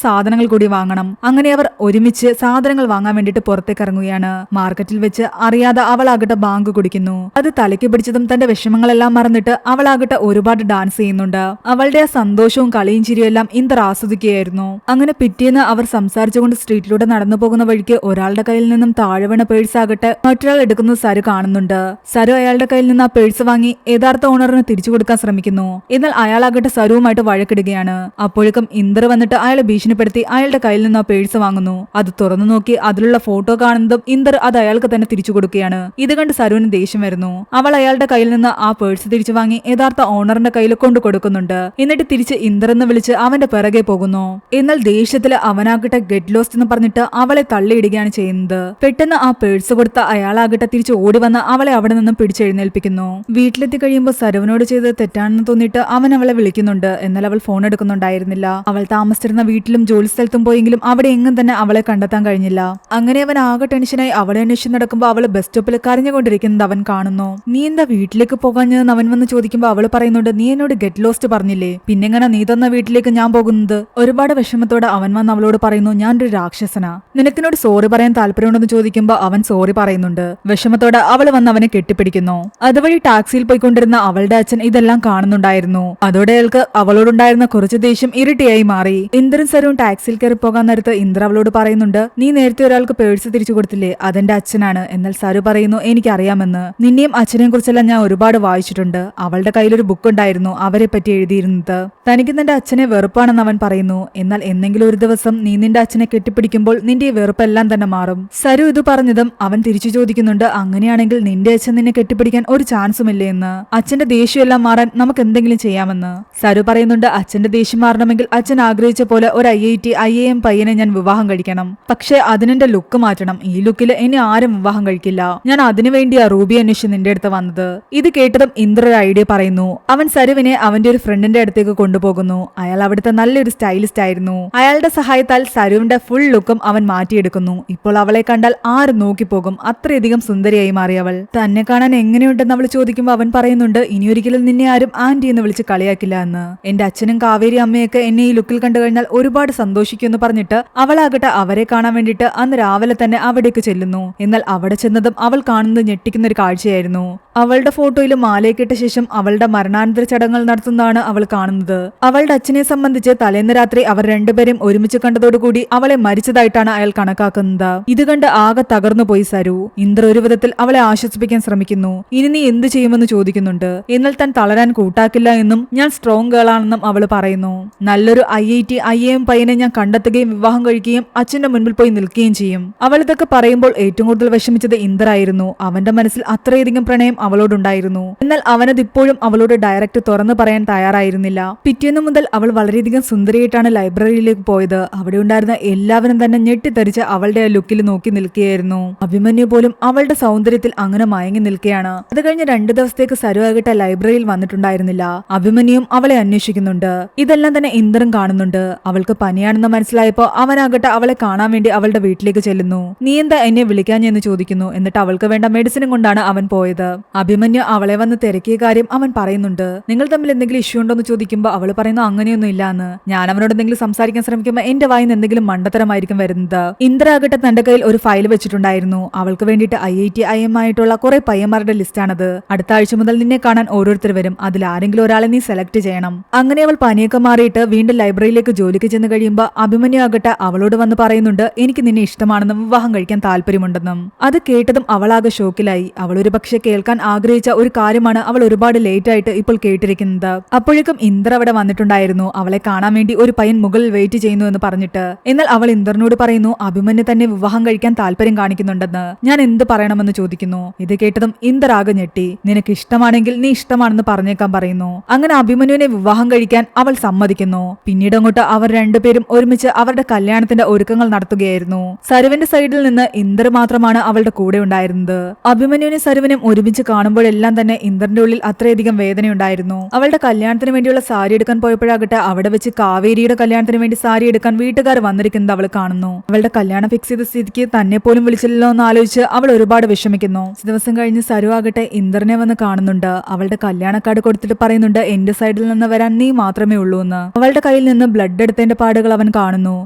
സാധനങ്ങൾ കൂടി വാങ്ങണം. അങ്ങനെ അവർ ഒരുമിച്ച് സാധനങ്ങൾ വാങ്ങാൻ വേണ്ടിട്ട് പുറത്തേക്ക് ഇറങ്ങുകയാണ്. മാർക്കറ്റിൽ വെച്ച് അറിയാതെ അവളാകട്ടെ ബാങ്ക് കുടിക്കുന്നു. അത് തലയ്ക്ക് പിടിച്ചതും തന്റെ വിഷമങ്ങളെല്ലാം മറന്നിട്ട് അവളാകട്ടെ ഒരുപാട് ഡാൻസ് ചെയ്യുന്നുണ്ട്. അവളുടെ ആ സന്തോഷവും കളിയും ചിരിയും എല്ലാം ഇന്ദർ ആസ്വദിക്കുകയായിരുന്നു. അങ്ങനെ പിറ്റേന്ന് അവർ സംസാരിച്ചുകൊണ്ട് സ്ട്രീറ്റിലൂടെ നടന്നു പോകുന്ന വഴിക്ക് ഒരാളുടെ കയ്യിൽ നിന്നും താഴെ വീണ പേഴ്സ് ആകട്ടെ മറ്റൊരാൾ എടുക്കുന്നത് സരു കാണുന്നുണ്ട്. സരു അയാളുടെ കയ്യിൽ നിന്ന് ആ പേഴ്സ് വാങ്ങി യഥാർത്ഥ ഓണറിന് തിരിച്ചു കൊടുക്കാൻ ശ്രമിക്കുന്നു. എന്നാൽ അയാളാകട്ടെ സരുവുമായിട്ട് വഴക്കിടുകയാണ്. അപ്പോഴേക്കും ഇന്ദർ വന്നിട്ട് അയാളെ ഭീഷണിപ്പെടുത്തി അയാളുടെ കയ്യിൽ നിന്ന് ആ പേഴ്സ് വാങ്ങുന്നു. അത് തുറന്നു നോക്കി അതിലുള്ള ഫോട്ടോ കാണുന്നതും ഇന്ദർ അത് അയാൾക്ക് തന്നെ തിരിച്ചു കൊടുക്കുകയാണ്. ഇത് കണ്ട് സരുവിന് ദേഷ്യം വരുന്നു. അവൾ അയാളുടെ കയ്യിൽ നിന്ന് ആ പേഴ്സ് തിരിച്ചു വാങ്ങി യഥാർത്ഥ ഓണറിന്റെ കയ്യിൽ കൊണ്ടു കൊടുക്കുന്നുണ്ട്. എന്നിട്ട് തിരിച്ച് ഇന്ദർ എന്ന് വിളിച്ച് അവന്റെ പിറകെ പോകുന്നു. എന്നാൽ ദേഷ്യത്തില് അവനാകട്ടെ ഗെറ്റ് ലോസ്റ്റ് എന്ന് പറഞ്ഞിട്ട് അവളെ തള്ളിയിടുകയാണ് ചെയ്യുന്നത്. പെട്ടെന്ന് ആ പേഴ്സ് കൊടുത്ത അയാളാകട്ടെ തിരിച്ച് ഓടി വന്ന് അവളെ അവിടെ നിന്നും പിടിച്ചെഴുന്നേൽപ്പിക്കുന്നു. വീട്ടിലെത്തി കഴിയുമ്പോൾ സരുവിനോട് ചെയ്തത് തെറ്റാണെന്ന് തോന്നിയിട്ട് അവൻ അവളെ വിളിക്കുന്നുണ്ട്. എന്നാൽ അവൾ ഫോൺ എടുക്കുന്നുണ്ടായിരുന്നില്ല. അവൾ താമസിച്ചിരുന്ന വീട്ടിലും ജോലി സ്ഥലത്തും പോയെങ്കിലും അവിടെ എങ്ങും തന്നെ അവളെ കണ്ടെത്താൻ കഴിഞ്ഞില്ല. അങ്ങനെ അവൻ ആകെ ടെൻഷനായി അവളെ അന്വേഷിച്ച് നടക്കുമ്പോൾ അവള് ബസ് സ്റ്റോപ്പിൽ കരഞ്ഞുകൊണ്ടിരിക്കുന്നത് അവൻ കാണുന്നു. നീ എന്താ വീട്ടിലേക്ക് പോകാഞ്ഞെന്ന് അവൻ വന്ന് ചോദിക്കുമ്പോൾ അവള് പറയുന്നുണ്ട്, നീ എന്നോട് ഗെറ്റ് ലോസ്റ്റ് പറഞ്ഞില്ലേ, പിന്നെങ്ങനെ നീ തന്ന വീട്ടിലേക്ക് ഞാൻ പോകുന്നത്? ഒരുപാട് വിഷമത്തോടെ അവൻ വന്ന് അവളോട് പറയുന്നു, ഞാനൊരു രാക്ഷസനാ, നിനക്കിനോട് സോറി പറയാൻ താല്പര്യമുണ്ടെന്ന് ചോദിക്കുമ്പോൾ അവൻ സോറി പറയുന്നുണ്ട്. വിഷമത്തോടെ അവൾ വന്ന് അവനെ കെട്ടിപ്പിടിക്കുന്നു. അതുവഴി ടാക്സിയിൽ പോയിക്കൊണ്ടിരുന്ന അവളുടെ അച്ഛൻ ഇതെല്ലാം കാണുന്നുണ്ടായിരുന്നു. അതോടെ അയാൾക്ക് അവളോടുണ്ടായിരുന്ന കുറച്ച് ദേഷ്യം ഇരട്ടിയായി മാറി. ഇന്ദറും സരുവും ടാക്സിയിൽ കയറി പോകാൻ നേരത്ത് ഇന്ദർ അവളോട് പറയുന്നുണ്ട്, നീ നേരത്തെ ഒരാൾക്ക് പേഴ്സ് തിരിച്ചു കൊടുത്തില്ലേ, അതെന്റെ അച്ഛനാണ്. എന്നാൽ സരു പറയുന്നു, എനിക്കറിയാമെന്ന്, നിന്നെയും അച്ഛനെയും കുറിച്ചെല്ലാം ഞാൻ ഒരുപാട് വായിച്ചിട്ടുണ്ട്. അവളുടെ കയ്യിലൊരു ബുക്ക് ഉണ്ടായിരുന്നു അവരെ പറ്റി എഴുതിയിരുന്നത്. തനിക്ക് നിന്റെ അച്ഛനെ വെറുപ്പാണെന്ന് അവൻ പറയുന്നു. എന്നാൽ എന്നെങ്കിലും ഒരു ദിവസം നീ നിന്റെ അച്ഛനെ കെട്ടിപ്പിടിക്കുമ്പോൾ നിന്റെ ഈ വെറുപ്പെല്ലാം തന്നെ മാറും. സരു ഇത് പറഞ്ഞതും അവൻ തിരിച്ചു ചോദിക്കുന്നുണ്ട്, അങ്ങനെയാണെങ്കിൽ നിന്റെ അച്ഛൻ നിന്നെ കെട്ടിപ്പിടിക്കാൻ ഒരു ചാൻസുമില്ലേ എന്ന്, അച്ഛന്റെ ദേഷ്യമെല്ലാം മാറാൻ നമുക്ക് എന്തെങ്കിലും ചെയ്യാമെന്ന്. സരു പറയുന്നുണ്ട്, അച്ഛന്റെ ദേഷ്യം മാറണമെങ്കിൽ അച്ഛൻ ആഗ്രഹിച്ച പോലെ ഒരു IIT IIM പയ്യനെ ഞാൻ വിവാഹം കഴിക്കണം. പക്ഷേ അതിനെന്റെ ലുക്ക് മാറ്റണം. ഈ ലുക്കിൽ എന്നെ ആരും വിവാഹം കഴിക്കില്ല. ഞാൻ അതിനുവേണ്ടിയാ റൂബി അന്വേഷിച്ച് നിന്റെ അടുത്ത് വന്നത്. ഇത് കേട്ടതും ഇന്ദ്ര ഒരു ഐഡിയ പറയുന്നു. അവൻ സരുവിനെ അവന്റെ ഒരു ഫ്രണ്ടിന്റെ അടുത്തേക്ക് കൊണ്ടുപോകുന്നു. അയാൾ അവിടുത്തെ നല്ലൊരു സ്റ്റൈലിസ്റ്റ് ആയിരുന്നു. അയാളുടെ സഹായത്താൽ സരുവിന്റെ ഫുൾ ലുക്കും അവൻ മാറ്റിയെടുക്കുന്നു. ഇപ്പോൾ അവളെ കണ്ടാൽ ആരും നോക്കിപ്പോകും, അത്രയധികം സുന്ദരിയായി മാറി അവൾ. തന്നെ കാണാൻ എങ്ങനെയുണ്ടെന്ന് അവൾ ചോദിക്കുമ്പോൾ അവൻ പറയുന്നുണ്ട്, ഇനിയൊരിക്കലും നിന്നെ ആരും ആന്റി എന്ന് വിളിച്ച് കളിയാക്കില്ല എന്ന്. എന്റെ അച്ഛനും കാവേരി അമ്മയൊക്കെ എന്നെ ഈ ലുക്കിൽ കണ്ടു കഴിഞ്ഞാൽ ഒരുപാട് സന്തോഷിക്കുമെന്ന് പറഞ്ഞിട്ട് അവളാകട്ടെ അവരെ കാണാൻ വേണ്ടിയിട്ട് അന്ന് രാവിലെ തന്നെ അവിടേക്ക് ചെല്ലുന്നു. എന്നാൽ അവിടെ ചെന്നതും അവൾ കാണുന്നത് ഞെട്ടിക്കുന്ന ഒരു കാഴ്ചയായിരുന്നു. അവളുടെ ഫോട്ടോയിൽ മാലയ്ക്കിട്ട ശേഷം അവളുടെ മരണാനന്തര ചടങ്ങുകൾ നടത്തുന്നതാണ് അവൾ കാണുന്നത്. അവളുടെ അച്ഛനെ സംബന്ധിച്ച് തലേന്ന് രാത്രി അവർ രണ്ടുപേരും ഒരുമിച്ച് കണ്ടതോടുകൂടി അവളെ മരിച്ചതായിട്ടാണ് അയാൾ കണക്കാക്കുന്നത്. ഇത് കണ്ട് ആകെ തകർന്നു പോയി സരു. ഇന്ദ്ര ഒരു വിധത്തിൽ അവളെ ആശ്വസിപ്പിക്കാൻ ശ്രമിക്കുന്നു. ഇനി നീ എന്ത് ചെയ്യുമെന്ന് ചോദിക്കുന്നുണ്ട്. എന്നാൽ താൻ തളരാൻ കൂട്ടാക്കില്ല എന്നും ഞാൻ സ്ട്രോങ് ഗേൾ ആണെന്നും അവൾ പറയുന്നു. നല്ലൊരു IIT IIM പയ്യനെ ഞാൻ കണ്ടെത്തുകയും വിവാഹം കഴിക്കുകയും അച്ഛന്റെ മുൻപിൽ പോയി നിൽക്കുകയും ചെയ്യും. അവൾ ഇതൊക്കെ പറയുമ്പോൾ ഏറ്റവും കൂടുതൽ വിഷമിച്ചത് ഇന്ദ്ര ആയിരുന്നു. അവന്റെ മനസ്സിൽ അത്രയധികം പ്രണയം അവളോടുണ്ടായിരുന്നു. എന്നാൽ അവനത് ഇപ്പോഴും അവളോട് ഡയറക്റ്റ് തുറന്നു പറയാൻ തയ്യാറായിരുന്നില്ല. പിറ്റേന്നു മുതൽ അവൾ വളരെയധികം സുന്ദരിയായിട്ടാണ് ലൈബ്രറിയിലേക്ക് പോയത്. അവിടെ ഉണ്ടായിരുന്ന എല്ലാവരും തന്നെ ഞെട്ടിത്തെറിച്ച് അവളുടെ ആ ലുക്കിൽ നോക്കി നിൽക്കുകയായിരുന്നു. അഭിമന്യു പോലും അവളുടെ സൗന്ദര്യത്തിൽ അങ്ങനെ മയങ്ങി നിൽക്കുകയാണ്. അത് കഴിഞ്ഞ് 2 ദിവസത്തേക്ക് സരു ആകട്ടെ ലൈബ്രറിയിൽ വന്നിട്ടുണ്ടായിരുന്നില്ല. അഭിമന്യുവും അവളെ അന്വേഷിക്കുന്നുണ്ട്. ഇതെല്ലാം തന്നെ ഇന്ദ്രൻ കാണുന്നുണ്ട്. അവൾക്ക് പനിയാണെന്ന് മനസ്സിലായപ്പോ അവനാകട്ടെ അവളെ കാണാൻ വേണ്ടി അവളുടെ വീട്ടിലേക്ക് ചെല്ലുന്നു. നീ എന്താ എന്നെ വിളിക്കാഞ്ഞെന്ന് ചോദിക്കുന്നു. എന്നിട്ട് അവൾക്ക് വേണ്ട മെഡിസിനും കൊണ്ടാണ് അവൻ പോയത്. അഭിമന്യു അവളെ വന്ന് തിരക്കിയ കാര്യം അവൻ പറയുന്നുണ്ട്. നിങ്ങൾ തമ്മിൽ എന്തെങ്കിലും ഇഷ്യൂ ഉണ്ടോ എന്ന് ചോദിക്കുമ്പോൾ അവൾ പറയുന്നു, അങ്ങനെയൊന്നും ഇല്ലാന്ന്. ഞാൻ അവനോട് എന്തെങ്കിലും സംസാരിക്കാൻ ശ്രമിക്കുമ്പോൾ എന്റെ വായിന്ന് എന്തെങ്കിലും മണ്ടത്തരമായിരിക്കും വരുന്നത്. ഇന്ദ്ര ആകട്ടെ തന്റെ കയ്യിൽ ഒരു ഫയൽ വെച്ചിട്ടുണ്ടായിരുന്നു. അവൾക്ക് വേണ്ടിയിട്ട് IIT IIM ആയിട്ടുള്ള കുറെ പയ്യന്മാരുടെ ലിസ്റ്റാണത്. അടുത്ത ആഴ്ച മുതൽ നിന്നെ കാണാൻ ഓരോരുത്തർ വരും. അതിൽ ആരെങ്കിലും ഒരാളെ നീ സെലക്ട് ചെയ്യണം. അങ്ങനെ അവൾ പനിയൊക്കെ മാറിയിട്ട് വീണ്ടും ലൈബ്രറിയിലേക്ക് ജോലിക്ക് ചെന്ന് കഴിയുമ്പോൾ അഭിമന്യു ആകട്ടെ അവളോട് വന്ന് പറയുന്നുണ്ട്, എനിക്ക് നിന്നെ ഇഷ്ടമാണെന്നും വിവാഹം കഴിക്കാൻ താല്പര്യമുണ്ടെന്നും. അത് കേട്ടതും അവളാകെ ഷോക്കിലായി. അവൾ ഒരു പക്ഷെ കേൾക്കാൻ ആഗ്രഹിച്ച ഒരു കാര്യമാണ് അവൾ ഒരുപാട് ലേറ്റ് ആയിട്ട് ഇപ്പോൾ കേട്ടിരിക്കുന്നത്. അപ്പോഴേക്കും ഇന്ദ്ര അവിടെ വന്നിട്ടുണ്ടായിരുന്നു. അവളെ കാണാൻ വേണ്ടി ഒരു പയ്യൻ മുകളിൽ വെയിറ്റ് ചെയ്യുന്നു എന്ന് പറഞ്ഞിട്ട്. എന്നാൽ അവൾ ഇന്ദ്രനോട് പറയുന്നു, അഭിമന്യു തന്നെ വിവാഹം കഴിക്കാൻ താല്പര്യം കാണിക്കുന്നുണ്ടെന്ന്. ഞാൻ എന്ത് പറയണമെന്ന് ചോദിക്കുന്നു. ഇത് കേട്ടതും ഇന്ദ്ര ആകെ ഞെട്ടി. നിനക്ക് ഇഷ്ടമാണെങ്കിൽ നീ ഇഷ്ടമാണെന്ന് പറഞ്ഞേക്കാൻ പറയുന്നു. അങ്ങനെ അഭിമന്യുവിനെ വിവാഹം കഴിക്കാൻ അവൾ സമ്മതിക്കുന്നു. പിന്നീട് അങ്ങോട്ട് അവർ രണ്ടുപേരും ഒരുമിച്ച് അവരുടെ കല്യാണത്തിന്റെ ഒരുക്കങ്ങൾ നടത്തുകയായിരുന്നു. സരുവിന്റെ സൈഡിൽ നിന്ന് ഇന്ദ്ര മാത്രമാണ് അവളുടെ കൂടെ ഉണ്ടായിരുന്നത്. അഭിമന്യുവിനെ സരുവിനും ഒരുമിച്ച് കാണുമ്പോഴെല്ലാം തന്നെ ഇന്ദ്രന്റെ ഉള്ളിൽ അത്രയധികം വേദനയുണ്ടായിരുന്നു. അവളുടെ കല്യാണത്തിന് വേണ്ടിയുള്ള സാരി എടുക്കാൻ പോയപ്പോഴാകട്ടെ അവിടെ വെച്ച് കാവേരിയുടെ കല്യാണത്തിന് വേണ്ടി സാരി എടുക്കാൻ വീട്ടുകാർ വന്നിരിക്കുന്നത് അവൾ കാണുന്നു. അവളുടെ കല്യാണം ഫിക്സ് ചെയ്ത സ്ഥിതിക്ക് തന്നെ പോലും വിളിച്ചില്ലല്ലോ എന്ന് ആലോചിച്ച് അവൾ ഒരുപാട് വിഷമിക്കുന്നു. ദിവസം കഴിഞ്ഞ് സരു ആകട്ടെ ഇന്ദ്രനെ വന്ന് കാണുന്നുണ്ട്. അവളുടെ കല്യാണക്കാർഡ് കൊടുത്തിട്ട് പറയുന്നുണ്ട്, എന്റെ സൈഡിൽ നിന്ന് വരാൻ നീ മാത്രമേ ഉള്ളൂ ഉള്ളൂ എന്ന്. അവളുടെ കയ്യിൽ നിന്ന് ബ്ലഡ് എടുത്തതിന്റെ പാടുകൾ അവൻ കാണുന്നു.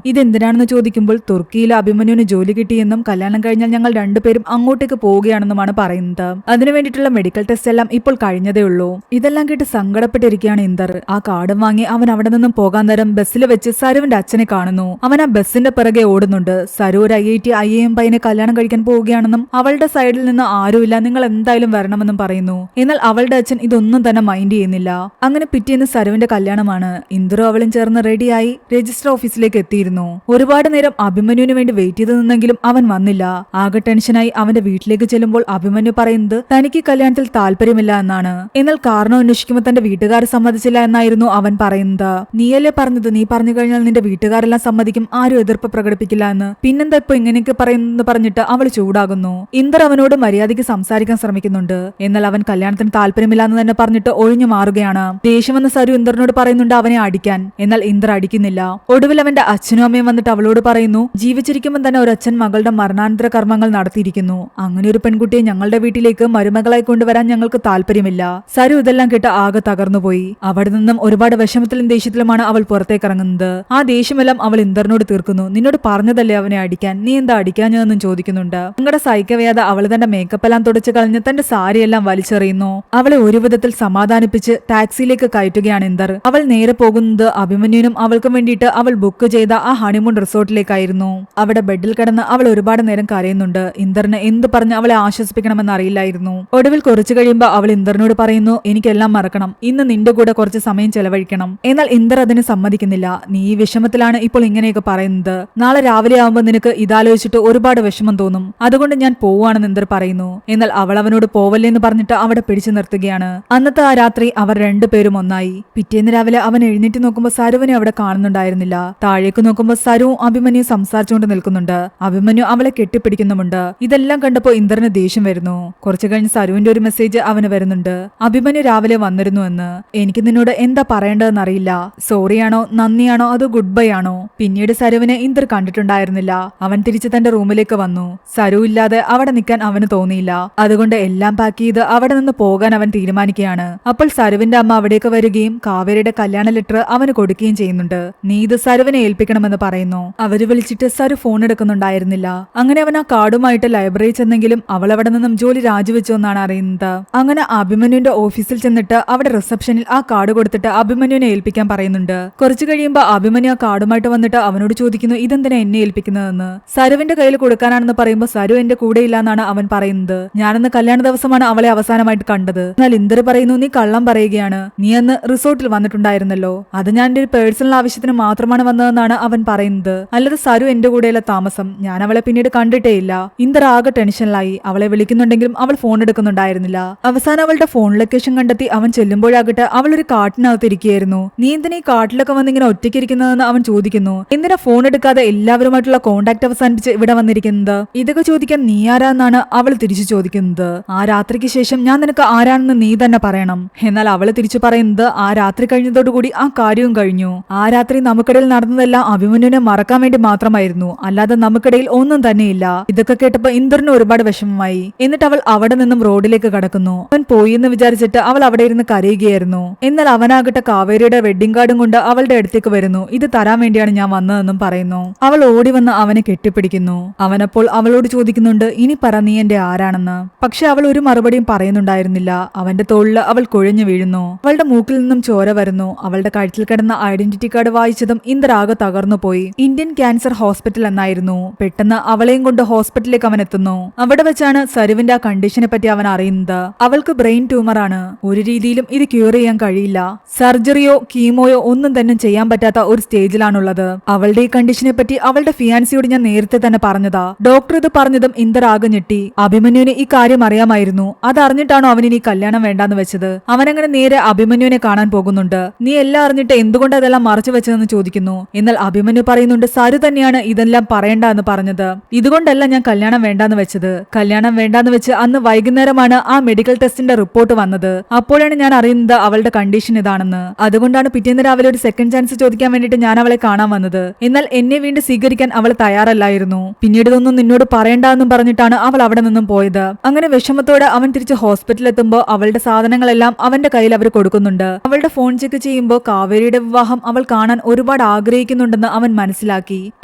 ഇതെന്തിനാണെന്ന് ചോദിക്കുമ്പോൾ തുർക്കിയിലെ അഭിമന്യുവിന് ജോലി കിട്ടിയെന്നും കല്യാണം കഴിഞ്ഞാൽ ഞങ്ങൾ രണ്ടുപേരും അങ്ങോട്ടേക്ക് പോവുകയാണെന്നുമാണ് പറയുന്നത്. അതിനു വേണ്ടിയിട്ടുള്ള മെഡിക്കൽ ടെസ്റ്റ് എല്ലാം ഇപ്പോൾ കഴിഞ്ഞതേ ഉള്ളൂ. ഇതെല്ലാം കേട്ട് സങ്കടപ്പെട്ടിരിക്കുകയാണ് ഇന്ദർ. ആ കാർഡും വാങ്ങി അവൻ അവിടെ നിന്നും പോകാൻ നേരം ബസ്സിൽ വെച്ച് സരുവിന്റെ അച്ഛനെ കാണുന്നു. അവൻ ആ ബസ്സിന്റെ പിറകെ ഓടുന്നുണ്ട്. സരു ഒരു IIT IIM പയ്യനെ കല്യാണം കഴിക്കാൻ പോവുകയാണെന്നും അവളുടെ സൈഡിൽ നിന്ന് ആരുമില്ല, നിങ്ങൾ എന്തായാലും വരണമെന്നും പറയുന്നു. എന്നാൽ അവളുടെ അച്ഛൻ ഇതൊന്നും തന്നെ മൈൻഡ് ചെയ്യുന്നില്ല. അങ്ങനെ പിറ്റേന്ന് സരുവിന്റെ കല്യാണമാണ്. ഇന്ദുറും അവളും ചേർന്ന് റെഡിയായി രജിസ്റ്റർ ഓഫീസിലേക്ക് എത്തിയിരുന്നു. ഒരുപാട് നേരം അഭിമന്യുവിന് വേണ്ടി വെയിറ്റ് ചെയ്ത് നിന്നെങ്കിലും അവൻ വന്നില്ല. ആകെ ടെൻഷനായി അവന്റെ വീട്ടിലേക്ക് ചെല്ലുമ്പോൾ അഭിമന്യു പറയുന്നത് തനിക്ക് കല്യാണത്തിൽ താല്പര്യമില്ല എന്നാണ്. എന്നാൽ കാരണം അന്വേഷിക്കുമ്പോൾ തന്റെ വീട്ടുകാർ സമ്മതിച്ചില്ല എന്നായിരുന്നു അവൻ പറയുന്നത്. നീയല്ലേ പറഞ്ഞത്, നീ പറഞ്ഞു കഴിഞ്ഞാൽ നിന്റെ വീട്ടുകാരെല്ലാം സമ്മതിക്കും, ആരും എതിർപ്പ് പ്രകടിപ്പിക്കില്ല എന്ന്. പിന്നെന്താ ഇപ്പൊ ഇങ്ങനെയൊക്കെ പറയുന്നെന്ന് പറഞ്ഞിട്ട് അവൾ ചൂടാകുന്നു. ഇന്ദർ അവനോട് മര്യാദയ്ക്ക് സംസാരിക്കാൻ ശ്രമിക്കുന്നുണ്ട്. എന്നാൽ അവൻ കല്യാണത്തിന് താല്പര്യമില്ല എന്ന് തന്നെ പറഞ്ഞിട്ട് ഒഴിഞ്ഞു മാറുകയാണ്. ദേഷ്യം വന്ന സരു ഇന്ദറിനോട് പറയുന്നുണ്ട് അവനെ അടിക്കാൻ. എന്നാൽ ഇന്ദർ അടിക്കുന്നില്ല. ഒടുവിൽ അവന്റെ അച്ഛനും അമ്മയും വന്നിട്ട് അവളോട് പറയുന്നു, ജീവിച്ചിരിക്കുമ്പോൾ തന്നെ ഒരു അച്ഛൻ മകളുടെ മരണാനന്തര കർമ്മങ്ങൾ നടത്തിയിരിക്കുന്നു. അങ്ങനെ ഒരു പെൺകുട്ടിയെ ഞങ്ങളുടെ വീട്ടിലേക്ക് മരുമകളായി കൊണ്ടുവരാൻ ഞങ്ങൾക്ക് താല്പര്യമില്ല. സരു ഇതെല്ലാം കേട്ട് ആകെ തകർന്നുപോയി. അവിടെ നിന്നും ഒരുപാട് വിഷമത്തിലും ദേഷ്യത്തിലുമാണ് അവൾ പുറത്തേക്ക് ഇറങ്ങുന്നത്. ആ ദേഷ്യമെല്ലാം അവൾ ഇന്ദറിനോട് തീർക്കുന്നു. നിന്നോട് പറഞ്ഞതല്ലേ അവനെ അടിക്കാൻ, നീ എന്താ അടിക്കാഞ്ഞതെന്നും ചോദിക്കുന്നുണ്ട്. നിങ്ങളുടെ സഹിക്കവയ്യാതെ അവൾ തന്റെ മേക്കപ്പ് എല്ലാം തുടച്ചു കളഞ്ഞ് തന്റെ സാരിയെല്ലാം വലിച്ചെറിയുന്നു. അവളെ ഒരു വിധത്തിൽ സമാധാനിപ്പിച്ച് ടാക്സിയിലേക്ക് കയറ്റുകയാണ് ഇന്ദർ. അവൾ നേരെ പോകുന്നത് അഭിമന്യുവിനും അവൾക്കും വേണ്ടിയിട്ട് അവൾ ബുക്ക് ചെയ്ത ആ ഹണിമൂൺ റിസോർട്ടിലേക്കായിരുന്നു. അവിടെ ബെഡിൽ കിടന്ന് അവൾ ഒരുപാട് നേരം കരയുന്നുണ്ട്. ഇന്ദറിന് എന്ത് പറഞ്ഞ് അവളെ ആശ്വസിപ്പിക്കണമെന്ന് അറിയില്ലായിരുന്നു. ഒടുവിൽ കുറച്ചു കഴിയുമ്പോൾ അവൾ ഇന്ദറിനോട് പറയുന്നു, എനിക്കെല്ലാം മറക്കണം, ഇന്ന് നിന്റെ കൂടെ കുറച്ച് സമയം ചെലവഴിക്കണം. എന്നാൽ ഇന്ദർ അതിന് സമ്മതിക്കുന്നില്ല. നീ ഈ വിഷമത്തിലാണ് ഇപ്പോൾ ഇങ്ങനെയൊക്കെ പറയുന്നത്. നാളെ രാവിലെ ആവുമ്പോൾ നിനക്ക് ഇതാലോചിച്ചിട്ട് ഒരുപാട് വിഷമം തോന്നും. അതുകൊണ്ട് ഞാൻ പോവാണെന്ന് ഇന്ദർ പറയുന്നു. എന്നാൽ അവൾ അവനോട് പോവല്ലേന്ന് പറഞ്ഞിട്ട് അവിടെ പിടിച്ചു നിർത്തുകയാണ്. അന്നത്തെ ആ രാത്രി അവർ രണ്ടുപേരും ഒന്നായി. പിറ്റേന്ന് രാവിലെ അവൻ എഴുന്നേറ്റ് നോക്കുമ്പോൾ സരുവിനെ അവിടെ കാണുന്നുണ്ടായിരുന്നില്ല. താഴേക്ക് നോക്കുമ്പോൾ സരുവും അഭിമന്യു സംസാരിച്ചുകൊണ്ട് നിൽക്കുന്നുണ്ട്. അഭിമന്യു അവളെ കെട്ടിപ്പിടിക്കുന്നുമുണ്ട്. ഇതെല്ലാം കണ്ടപ്പോൾ ഇന്ദറിന് ദേഷ്യം വരുന്നു. കുറച്ചു കഴിഞ്ഞ് സരുവിന്റെ ഒരു മെസ്സേജ് അവന് വരുന്നുണ്ട്. അഭിമന്യു രാവിലെ വന്നിരുന്നു എന്ന്. എനിക്ക് നിന്നോട് എന്താ പറയേണ്ടതെന്ന് അറിയില്ല. സോറിയാണോ, നന്ദിയാണോ, അതോ ഗുഡ് ബൈ ആണോ? പിന്നീട് സരുവിനെ ഇന്ദർ കണ്ടിട്ടുണ്ടായിരുന്നില്ല. അവൻ തിരിച്ച് തന്റെ റൂമിലേക്ക് വന്നു. സരു ഇല്ലാതെ അവിടെ നിൽക്കാൻ അവന് തോന്നിയില്ല. അതുകൊണ്ട് എല്ലാം പാക്ക് ചെയ്ത് അവിടെ നിന്ന് പോകാൻ അവൻ തീരുമാനിക്കുകയാണ്. അപ്പോൾ സരുവിന്റെ അമ്മ അവിടേക്ക് വരികയും കാവേരിയുടെ കല്യാണ ലെറ്റർ അവന് കൊടുക്കുകയും ചെയ്യുന്നുണ്ട്. നീ ഇത് സരുവിനെ ഏൽപ്പിക്കണമെന്ന് പറയുന്നു. അവര് വിളിച്ചിട്ട് സരു ഫോൺ എടുക്കുന്നുണ്ടായിരുന്നില്ല. അങ്ങനെ അവൻ ആ കാർഡുമായിട്ട് ലൈബ്രറി ചെന്നെങ്കിലും അവൾ അവിടെ നിന്നും ജോലി രാജിവെച്ചു എന്നാണ് അറിയുന്നത്. അങ്ങനെ അഭിമന്യുവിന്റെ ഓഫീസിൽ ചെന്നിട്ട് അവിടെ റിസപ്ഷനിൽ ആ കാർഡ് കൊടുത്തിട്ട് അഭിമന്യുവിനെ ഏൽപ്പിക്കാൻ പറയുന്നുണ്ട്. കുറച്ചു കഴിയുമ്പോൾ അഭിമന്യു ആ കാർഡുമായിട്ട് വന്നിട്ട് അവനോട് ചോദിക്കുന്നു, ഇതെന്തിനാ എന്നെ ഏൽപ്പിക്കുന്നതെന്ന്. സരുവിന്റെ കയ്യിൽ കൊടുക്കാനാണെന്ന് പറയുമ്പോൾ സരു എന്റെ കൂടെ ഇല്ല എന്നാണ് അവൻ പറയുന്നത്. ഞാനന്ന് കല്യാണ ദിവസമാണ് അവളെ അവസാനമായിട്ട് കണ്ടത്. എന്നാൽ ഇന്ദർ പറയുന്നു, നീ കള്ളം പറയുകയാണ്. നീ അന്ന് റിസോർട്ടിൽ വന്നിട്ടുണ്ടായിരുന്നല്ലോ. അത് ഞാൻ എന്റെ ഒരു പേഴ്സണൽ ആവശ്യത്തിന് മാത്രമാണ് വന്നതെന്നാണ് അവൻ പറയുന്നത്. അല്ലാതെ സരു എന്റെ കൂടെയല്ല താമസം. ഞാൻ അവളെ പിന്നീട് കണ്ടിട്ടേ ഇല്ല. ഇന്ദർ ആകെ ടെൻഷനിലായി. അവളെ വിളിക്കുന്നുണ്ടെങ്കിലും അവൾ ഫോൺ എടുക്കുന്നുണ്ടായിരുന്നില്ല. അവസാനം അവളുടെ ഫോൺ ലൊക്കേഷൻ കണ്ടെത്തി അവൻ ചെല്ലുമ്പോഴാകട്ടെ അവൾ ഒരു കാട്ടിനകത്ത് ഇരിക്കുകയായിരുന്നു. നീ എന്തിനാ ഈ കാട്ടിലൊക്കെ വന്നിങ്ങനെ ഒറ്റയ്ക്കിരിക്കുന്നതെന്ന് അവൻ ചോദിക്കുന്നു. എന്തിനാ ഫോൺ എടുക്കാതെ എല്ലാവരുമായിട്ടുള്ള കോണ്ടാക്ട് അവസാനിപ്പിച്ച് ഇവിടെ വന്നിരിക്കുന്നത്? ഇതൊക്കെ ചോദിക്കാൻ നീ ആരാന്നാണ് അവൾ തിരിച്ചു ചോദിക്കുന്നത്. ആ രാത്രിക്ക് ശേഷം ഞാൻ നിനക്ക് ആരാണെന്ന് നീ തന്നെ പറയണം. എന്നാൽ അവള് തിരിച്ചു പറയുന്നത്, ആ രാത്രി കഴിഞ്ഞതോടുകൂടി ആ കാര്യവും കഴിഞ്ഞു. ആ രാത്രി നമുക്കിടയിൽ നടന്നതെല്ലാം അഭിമന്യുവിനെ മറക്കാൻ വേണ്ടി മാത്രമായിരുന്നു. അല്ലാതെ നമുക്കിടയിൽ ഒന്നും തന്നെയില്ല. ഇതൊക്കെ കേട്ടപ്പോ ഇന്ദറിന് ഒരുപാട് വിഷമമായി. എന്നിട്ട് അവൾ അവിടെ നിന്നും റോഡിലേക്ക് കടക്കുന്നു. അവൻ പോയി എന്ന് വിചാരിച്ചിട്ട് അവൾ അവിടെ ഇരുന്ന് കരയുകയായിരുന്നു. എന്നാൽ അവനാകട്ടെ കാവേരിയുടെ വെഡിങ് കാർഡും കൊണ്ട് അവളുടെ അടുത്തേക്ക് വരുന്നു. ഇത് തരാൻ വേണ്ടിയാണ് ഞാൻ വന്നതെന്നും പറയുന്നു. അവൾ ഓടി വന്ന് അവനെ കെട്ടിപ്പിടിക്കുന്നു. അവനപ്പോൾ അവളോട് ചോദിക്കുന്നുണ്ട്, ഇനി പറ നീ എന്റെ ആരാണെന്ന്. പക്ഷെ അവൾ ഒരു മറുപടിയും പറയുന്നുണ്ടായിരുന്നില്ല. അവന്റെ തോളില് അവൾ കുഴഞ്ഞു വീഴുന്നു. അവളുടെ മൂക്കിൽ നിന്നും ചോര വരുന്നു. അവളുടെ കഴുത്തിൽ കിടന്ന ഐഡന്റിറ്റി കാർഡ് വായിച്ചതും ഇന്ദർ ആകെ തകർന്നു പോയി. ഇന്ത്യൻ ക്യാൻസർ ഹോസ്പിറ്റൽ എന്നായിരുന്നു. പെട്ടെന്ന് അവളെയും കൊണ്ട് ഹോസ്പിറ്റലിലേക്ക് അവൻ എത്തുന്നു. അവിടെ വെച്ചാണ് സരുവിന്റെ ആ കണ്ടീഷനെ പറ്റി അവൻ അറിയുന്നത്. അവൾക്ക് ബ്രെയിൻ ട്യൂമർ ആണ്. ഒരു രീതിയിലും ഇത് ക്യൂർ ചെയ്യാൻ കഴിയില്ല. സർജറിയോ കീമോയോ ഒന്നും തന്നെ ചെയ്യാൻ പറ്റാത്ത ഒരു സ്റ്റേജിലാണുള്ളത്. അവളുടെ ഈ കണ്ടീഷനെ പറ്റി അവളുടെ ഫിയാൻസിയോട് ഞാൻ നേരത്തെ തന്നെ പറഞ്ഞതാ. ഡോക്ടർ ഇത് പറഞ്ഞതും ഇന്ദർ ആകെ ഞെട്ടി. അഭിമന്യുവിന് ഈ കാര്യം അറിയാമായിരുന്നു. അതറിഞ്ഞിട്ടാണോ അവനിനി കല്യാണം വേണ്ടാന്ന് വെച്ചത്? അവനങ്ങനെ നേരെ അഭിമന്യുവിനെ കാണാൻ പോകുന്നുണ്ട്. നീ എല്ലാം അറിഞ്ഞിട്ട് എന്തുകൊണ്ട് അതെല്ലാം മറച്ചു വെച്ചതെന്ന് ചോദിക്കുന്നു. എന്നാൽ അഭിമന്യു പറയുന്നുണ്ട്, സരു തന്നെയാണ് ഇതെല്ലാം പറയണ്ട എന്ന് പറഞ്ഞത്. ഇതുകൊണ്ടല്ല ഞാൻ കല്യാണം വേണ്ടാന്ന് വെച്ചത്. കല്യാണം വേണ്ടാന്ന് വെച്ച് അന്ന് വൈകുന്നേരമാണ് ആ മെഡിക്കൽ ടെസ്റ്റിന്റെ റിപ്പോർട്ട് വന്നത്. അപ്പോഴാണ് ഞാൻ അറിയുന്നത് അവളുടെ കണ്ടീഷൻ ഇതാണെന്ന്. അതുകൊണ്ടാണ് പിറ്റേന്ന് രാവിലെ ഒരു സെക്കൻഡ് ചാൻസ് ചോദിക്കാൻ വേണ്ടിട്ട് ഞാൻ അവളെ കാണാൻ വന്നത്. എന്നാൽ എന്നെ വീണ്ടും സ്വീകരിക്കാൻ അവൾ തയ്യാറല്ലായിരുന്നു. പിന്നീട് ഇതൊന്നും നിന്നോട് പറയണ്ടെന്നും പറഞ്ഞിട്ടാണ് അവൾ അവിടെ നിന്നും പോയത്. അങ്ങനെ വിഷമത്തോടെ അവൻ തിരിച്ച് ഹോസ്പിറ്റലിൽ എത്തുമ്പോൾ അവളുടെ സാധനങ്ങളെല്ലാം അവന്റെ കയ്യിൽ അവർ കൊടുക്കുന്നുണ്ട്. അവളുടെ ഫോൺ ചെക്ക് ചെയ്യുമ്പോൾ കഴിയുമ്പോൾ കാവേരിയുടെ വിവാഹം അവൾ കാണാൻ ഒരുപാട് ആഗ്രഹിക്കുന്നുണ്ടെന്ന് അവൻ മനസ്സിലാക്കി.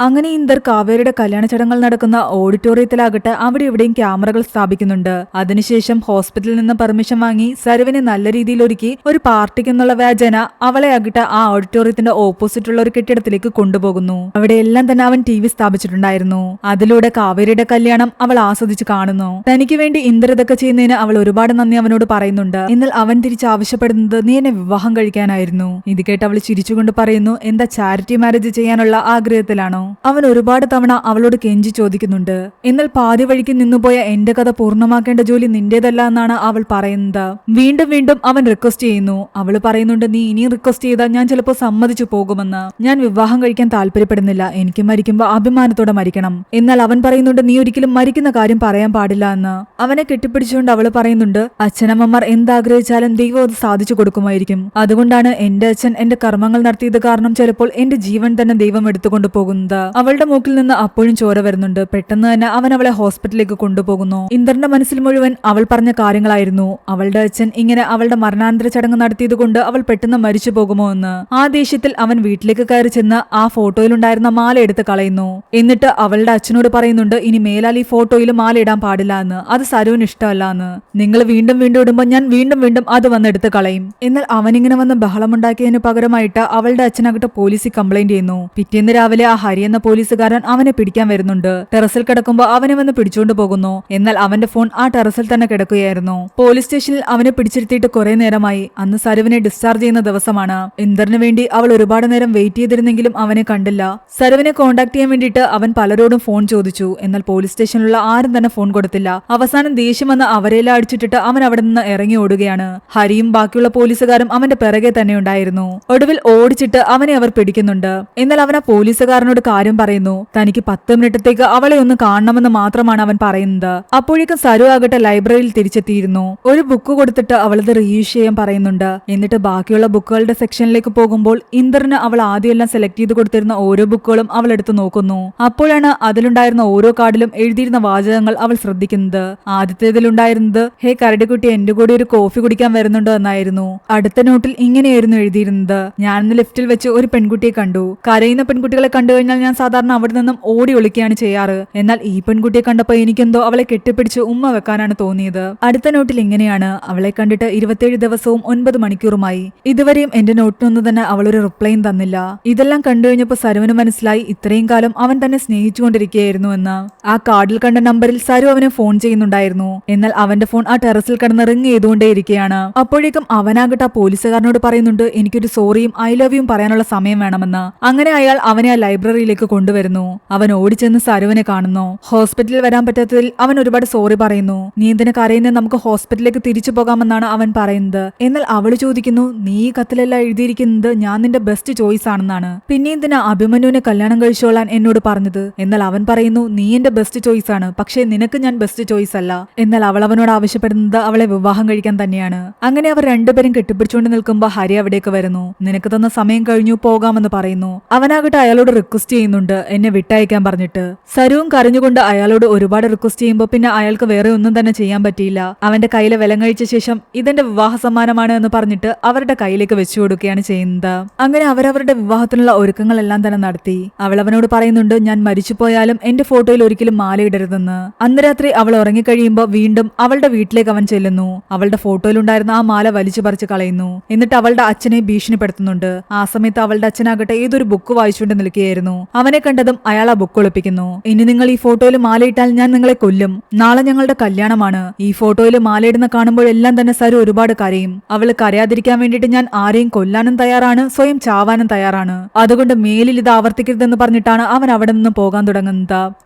അങ്ങനെ ഇന്ദർ കാവേരിയുടെ കല്യാണ ചടങ്ങുകൾ നടക്കുന്ന ഓഡിറ്റോറിയത്തിലാകട്ടെ അവിടെ ഇവിടെയും ക്യാമറകൾ സ്ഥാപിക്കുന്നുണ്ട്. അതിനുശേഷം ഹോസ്പിറ്റലിൽ നിന്ന് പെർമിഷൻ വാങ്ങി സരുവിനെ നല്ല രീതിയിൽ ഒരുക്കി ഒരു പാർട്ടിക്കെന്നുള്ള വ്യാജന അവളെ ആകട്ടെ ആ ഓഡിറ്റോറിയത്തിന്റെ ഓപ്പോസിറ്റ് ഉള്ള ഒരു കെട്ടിടത്തിലേക്ക് കൊണ്ടുപോകുന്നു. അവിടെയെല്ലാം തന്നെ അവൻ TV സ്ഥാപിച്ചിട്ടുണ്ടായിരുന്നു. അതിലൂടെ കാവേരിയുടെ കല്യാണം അവൾ ആസ്വദിച്ച് കാണുന്നു. തനിക്ക് വേണ്ടി ഇന്ദർ ഇതൊക്കെ ചെയ്യുന്നതിന് അവൾ ഒരുപാട് നന്ദി അവനോട് പറയുന്നുണ്ട്. എന്നാൽ അവൻ തിരിച്ച് ആവശ്യപ്പെടുന്നത് നീ എന്നെ വിവാഹം കഴിക്കാനായിരുന്നു. ഇത് കേട്ട് അവൾ ചിരിച്ചുകൊണ്ട് പറയുന്നു, എന്താ ചാരിറ്റി മാരേജ് ചെയ്യാനുള്ള ആഗ്രഹത്തിലാണോ? അവൻ ഒരുപാട് തവണ അവളോട് കെഞ്ചി ചോദിക്കുന്നുണ്ട്. എന്നാൽ പാതി വഴിക്ക് നിന്നുപോയ എന്റെ കഥ പൂർണ്ണമാക്കേണ്ട ജോലി നിന്റേതല്ല എന്നാണ് അവൾ പറയുന്നത്. വീണ്ടും വീണ്ടും അവൻ റിക്വസ്റ്റ് ചെയ്യുന്നു. അവള് പറയുന്നുണ്ട്, നീ ഇനിയും റിക്വസ്റ്റ് ചെയ്താൽ ഞാൻ ചിലപ്പോൾ സമ്മതിച്ചു പോകുമെന്ന്. ഞാൻ വിവാഹം കഴിക്കാൻ താല്പര്യപ്പെടുന്നില്ല. എനിക്ക് മരിക്കുമ്പോൾ അഭിമാനത്തോടെ മരിക്കണം. എന്നാൽ അവൻ പറയുന്നുണ്ട്, നീ ഒരിക്കലും മരിക്കുന്ന കാര്യം പറയാൻ പാടില്ല എന്ന്. അവനെ കെട്ടിപ്പിടിച്ചുകൊണ്ട് അവള് പറയുന്നുണ്ട്, അച്ഛനമ്മമാർ എന്താഗ്രഹിച്ചാലും ദൈവം അത് സാധിച്ചു കൊടുക്കുമായിരിക്കും. അതുകൊണ്ടാണ് എന്റെ അച്ഛൻ എന്റെ കർമ്മങ്ങൾ നടത്തിയത് കാരണം ചിലപ്പോൾ എന്റെ ജീവൻ തന്നെ ദൈവം എടുത്തുകൊണ്ട് പോകുന്നത്. അവളുടെ മൂക്കിൽ നിന്ന് അപ്പോഴും ചോര വരുന്നുണ്ട്. പെട്ടെന്ന് തന്നെ അവൻ അവളെ ഹോസ്പിറ്റലിലേക്ക് കൊണ്ടുപോകുന്നു. ഇന്ദറിന്റെ മനസ്സിൽ മുഴുവൻ അവൾ പറഞ്ഞ കാര്യങ്ങളായിരുന്നു. അവളുടെ അച്ഛൻ ഇങ്ങനെ അവളുടെ മരണാനന്തര ചടങ്ങ് നടത്തിയത് കൊണ്ട് അവൾ പെട്ടെന്ന് മരിച്ചു പോകുമോ എന്ന്. ആ ദേഷ്യത്തിൽ അവൻ വീട്ടിലേക്ക് കയറി ചെന്ന് ആ ഫോട്ടോയിലുണ്ടായിരുന്ന മാല എടുത്ത് കളയുന്നു. എന്നിട്ട് അവളുടെ അച്ഛനോട് പറയുന്നുണ്ട്, ഇനി മേലാൽ ഈ ഫോട്ടോയിൽ മാല ഇടാൻ പാടില്ല എന്ന്. അത് സരുവിന് ഇഷ്ടമല്ല എന്ന്. നിങ്ങൾ വീണ്ടും വീണ്ടും ഇടുമ്പോൾ ഞാൻ വീണ്ടും വീണ്ടും അത് വന്നെടുത്ത് കളയും. എന്നാൽ അവനിങ്ങനെ വന്ന് ബഹളമുണ്ടാക്കിയതിന് പകരമായിട്ട് അവളുടെ അച്ഛനാകട്ടെ പോലീസിൽ കംപ്ലൈന്റ് ചെയ്യുന്നു. പിറ്റേന്ന് രാവിലെ ആ ഹരി എന്ന പോലീസുകാരൻ അവനെ പിടിക്കാൻ വരുന്നുണ്ട്. ടെറസിൽ കിടക്കുമ്പോൾ അവനെ വന്ന് പിടിച്ചുകൊണ്ട് പോകുന്നു. എന്നാൽ അവന്റെ ഫോൺ ആ ടെറസിൽ തന്നെ കിടക്കുകയായിരുന്നു. പോലീസ് സ്റ്റേഷനിൽ അവനെ പിടിച്ചിരുത്തിയിട്ട് കുറെ നേരമായി. അന്ന് സരുവിനെ ഡിസ്ചാർജ് ചെയ്യുന്ന ദിവസമാണ്. ഇന്ദറിന് വേണ്ടി അവൾ ഒരുപാട് നേരം വെയിറ്റ് ചെയ്തിരുന്നെങ്കിലും അവനെ കണ്ടില്ല. സരുവിനെ കോണ്ടാക്ട് ചെയ്യാൻ വേണ്ടിയിട്ട് അവൻ പലരോടും ഫോൺ ചോദിച്ചു. എന്നാൽ പോലീസ് സ്റ്റേഷനിലുള്ള ആരും തന്നെ ഫോൺ കൊടുത്തില്ല. അവസാനം ദേഷ്യം വന്ന് അവരെല്ലാം അടിച്ചിട്ടിട്ട് അവൻ അവിടെ നിന്ന് ഇറങ്ങി ഓടുകയാണ്. ഹരിയും ബാക്കിയുള്ള പോലീസുകാരും അവന്റെ പിറകെ തന്നെ ഉണ്ടായിരുന്നു. ഒടുവിൽ ഓടിച്ചിട്ട് അവനെ അവർ പിടിക്കുന്നുണ്ട്. എന്നാൽ അവൻ ആ പോലീസുകാരനോട് കാര്യം പറയുന്നു. തനിക്ക് 10 മിനിറ്റത്തേക്ക് അവളെ ഒന്ന് കാണണമെന്ന് മാത്രമാണ് അവൻ പറയുന്നത്. അപ്പോഴേക്കും സരു ആകട്ടെ ലൈബ്രറിയിൽ തിരിച്ചെത്തിയിരുന്നു. ഒരു ബുക്ക് കൊടുത്തിട്ട് അവളത് റീയൂസ് ചെയ്യാൻ പറയുന്നുണ്ട്. എന്നിട്ട് ബാക്കിയുള്ള ബുക്കുകളുടെ സെക്ഷനിലേക്ക് പോകുമ്പോൾ ഇന്ദറിന് അവൾ ആദ്യമെല്ലാം സെലക്ട് ചെയ്ത് കൊടുത്തിരുന്ന ഓരോ ബുക്കുകളും അവൾ എടുത്ത് നോക്കുന്നു. അപ്പോഴാണ് അതിലുണ്ടായിരുന്ന ഓരോ കാർഡിലും എഴുതിയിരുന്ന വാചകങ്ങൾ അവൾ ശ്രദ്ധിക്കുന്നത്. ആദ്യത്തേതിലുണ്ടായിരുന്നത്, ഹേ കരടിക്കുട്ടി, എന്റെ കൂടെ ഒരു കോഫി കുടിക്കാൻ വരുന്നുണ്ടോ എന്നായിരുന്നു. അടുത്ത നോട്ടിൽ ഇങ്ങനെയായിരുന്നു എഴുതിയിരുന്നത്, ഞാനിന്ന് ലിഫ്റ്റിൽ വെച്ച് ഒരു പെൺകുട്ടിയെ കണ്ടു. കരയുന്ന പെൺകുട്ടികളെ കണ്ടു കഴിഞ്ഞാൽ ഞാൻ സാധാരണ അവിടെ നിന്നും ഓടി ഒളിക്കുകയാണ് ചെയ്യാറ്. എന്നാൽ ഈ പെൺകുട്ടിയെ കണ്ടപ്പോൾ എനിക്കെന്തോ അവളെ കെട്ടിപ്പിടിച്ച് ഉമ്മ വെക്കാനാണ് തോന്നിയത്. അടുത്ത നോട്ടിൽ ഇങ്ങനെയാണ്, അവളെ കണ്ടിട്ട് 27 ദിവസവും 9 മണിക്കൂറുമായി. ഇതുവരെയും എന്റെ നോട്ടിനൊന്നും തന്നെ അവളൊരു റിപ്ലൈയും തന്നില്ല. ഇതെല്ലാം കണ്ടു കഴിഞ്ഞപ്പോൾ സരുവിന് മനസ്സിലായി ഇത്രയും കാലം അവൻ തന്നെ സ്നേഹിച്ചുകൊണ്ടിരിക്കുകയായിരുന്നു എന്ന്. ആ കാർഡിൽ കണ്ട നമ്പറിൽ സരു അവനെ ഫോൺ ചെയ്യുന്നുണ്ടായിരുന്നു. എന്നാൽ അവന്റെ ഫോൺ ആ ടെറസിൽ കിടന്ന് റിങ് ചെയ്തുകൊണ്ടേയിരിക്കുകയാണ്. അപ്പോഴേക്കും അവനാകട്ടെ ആ പോലീസുകാരനോട് പറയുന്നുണ്ട്, എനിക്കൊരു സോറിയും ഐ ലവ് യും പറയാനുള്ള സമയം വേണമെന്ന്. അങ്ങനെ അയാൾ അവനെ ആ ലൈബ്രറിയിലേക്ക് കൊണ്ടുവരുന്നു. അവൻ ഓടിച്ചെന്ന് സരുവിനെ കാണുന്നു. ഹോസ്പിറ്റലിൽ വരാൻ പറ്റാത്തതിൽ അവൻ ഒരുപാട് സോറി പറയുന്നു. നീ എന്തിനു കരയുന്നത്, നമുക്ക് ഹോസ്പിറ്റലിലേക്ക് തിരിച്ചു പോകാമെന്നാണ് അവൻ പറയുന്നത്. എന്നാൽ അവള് ചോദിക്കുന്നു, നീ ഈ കത്തിലെല്ലാം എഴുതിയിരിക്കുന്നത് ഞാൻ നിന്റെ ബെസ്റ്റ് ചോയ്സ് ആണെന്നാണ്. പിന്നെ എന്തിനാ അഭിമന്യുവിനെ കല്യാണം കഴിച്ചോളാൻ എന്നോട് പറഞ്ഞത്? എന്നാൽ അവൻ പറയുന്നു, നീ എന്റെ ബെസ്റ്റ് ചോയ്സ് ആണ്, പക്ഷേ നിനക്ക് ഞാൻ ബെസ്റ്റ് ചോയ്സ് അല്ല. എന്നാൽ അവൾ അവനോട് ആവശ്യപ്പെടുന്നത് അവളെ വിവാഹം കഴിക്കാൻ തന്നെയാണ്. അങ്ങനെ അവർ രണ്ടുപേരും കെട്ടിപ്പിടിച്ചുകൊണ്ട് നിൽക്കുമ്പോൾ ഹരി അവിടേക്ക് വരുന്നു. നിനക്ക് തന്ന സമയം കഴിഞ്ഞു, പോകാമെന്ന് പറയുന്നു. അവനാകട്ടെ അയാളോട് റിക്വസ്റ്റ് ചെയ്യുന്നുണ്ട്, എന്നെ വിട്ടയക്കാൻ പറഞ്ഞിട്ട്. സരുവും കരഞ്ഞുകൊണ്ട് അയാളോട് ഒരുപാട് റിക്വസ്റ്റ് ചെയ്യുമ്പോൾ പിന്നെ അയാൾക്ക് വേറെ ഒന്നും തന്നെ ചെയ്യാൻ പറ്റിയില്ല. അവന്റെ കയ്യിലെ വിലം കഴിച്ച ശേഷം ഇതെന്റെ വിവാഹ സമ്മാനമാണ് എന്ന് പറഞ്ഞിട്ട് അവരുടെ കയ്യിലേക്ക് വെച്ചു കൊടുക്കുകയാണ് ചെയ്യുന്നത്. അങ്ങനെ അവരവരുടെ വിവാഹത്തിനുള്ള ഒരുക്കങ്ങളെല്ലാം തന്നെ നടത്തി. അവൾ അവനോട് പറയുന്നുണ്ട്, ഞാൻ മരിച്ചുപോയാലും എന്റെ ഫോട്ടോയിൽ ഒരിക്കലും മാലയിടരുതെന്ന്. അന്ന് രാത്രി അവൾ ഉറങ്ങിക്കഴിയുമ്പോൾ വീണ്ടും അവളുടെ വീട്ടിലേക്ക് അവൻ ചെല്ലുന്നു. അവളുടെ ഫോട്ടോയിലുണ്ടായിരുന്ന ആ മാല വലിച്ചു പറിച്ച് കളയുന്നു. എന്നിട്ട് അവളുടെ അച്ഛനെ ഭീഷണിപ്പെടുത്തുന്നുണ്ട്. ആ സമയത്ത് അവളുടെ അച്ഛനാകട്ടെ ഏതൊരു ബുക്ക് വായിച്ചുകൊണ്ട് നിൽക്കുകയായിരുന്നു. അവനെ കണ്ടതും അയാൾ ആ ബുക്ക് ഒളിപ്പിക്കുന്നു. ഇനി നിങ്ങൾ ഈ ഫോട്ടോയിൽ മാലയിട്ടാൽ ഞാൻ നിങ്ങളെ കൊല്ലും. നാളെ ഞങ്ങളുടെ കല്യാണമാണ്. ഈ ഫോട്ടോയിൽ മാലയിടുന്ന കാണുമ്പോഴെല്ലാം തന്നെ സരു ഒരുപാട് കരയും. അവൾ കരയാതിരിക്കാൻ വേണ്ടിയിട്ട് ഞാൻ ആരെയും കൊല്ലാനും തയ്യാറാണ്, സ്വയം ചാവാനും തയ്യാറാണ്. അതുകൊണ്ട് മേലിൽ ഇത് ആവർത്തിക്കരുതെന്ന് പറഞ്ഞിട്ടാണ് അവൻ അവിടെ നിന്ന് പോകാൻ തുടങ്ങുന്നത്.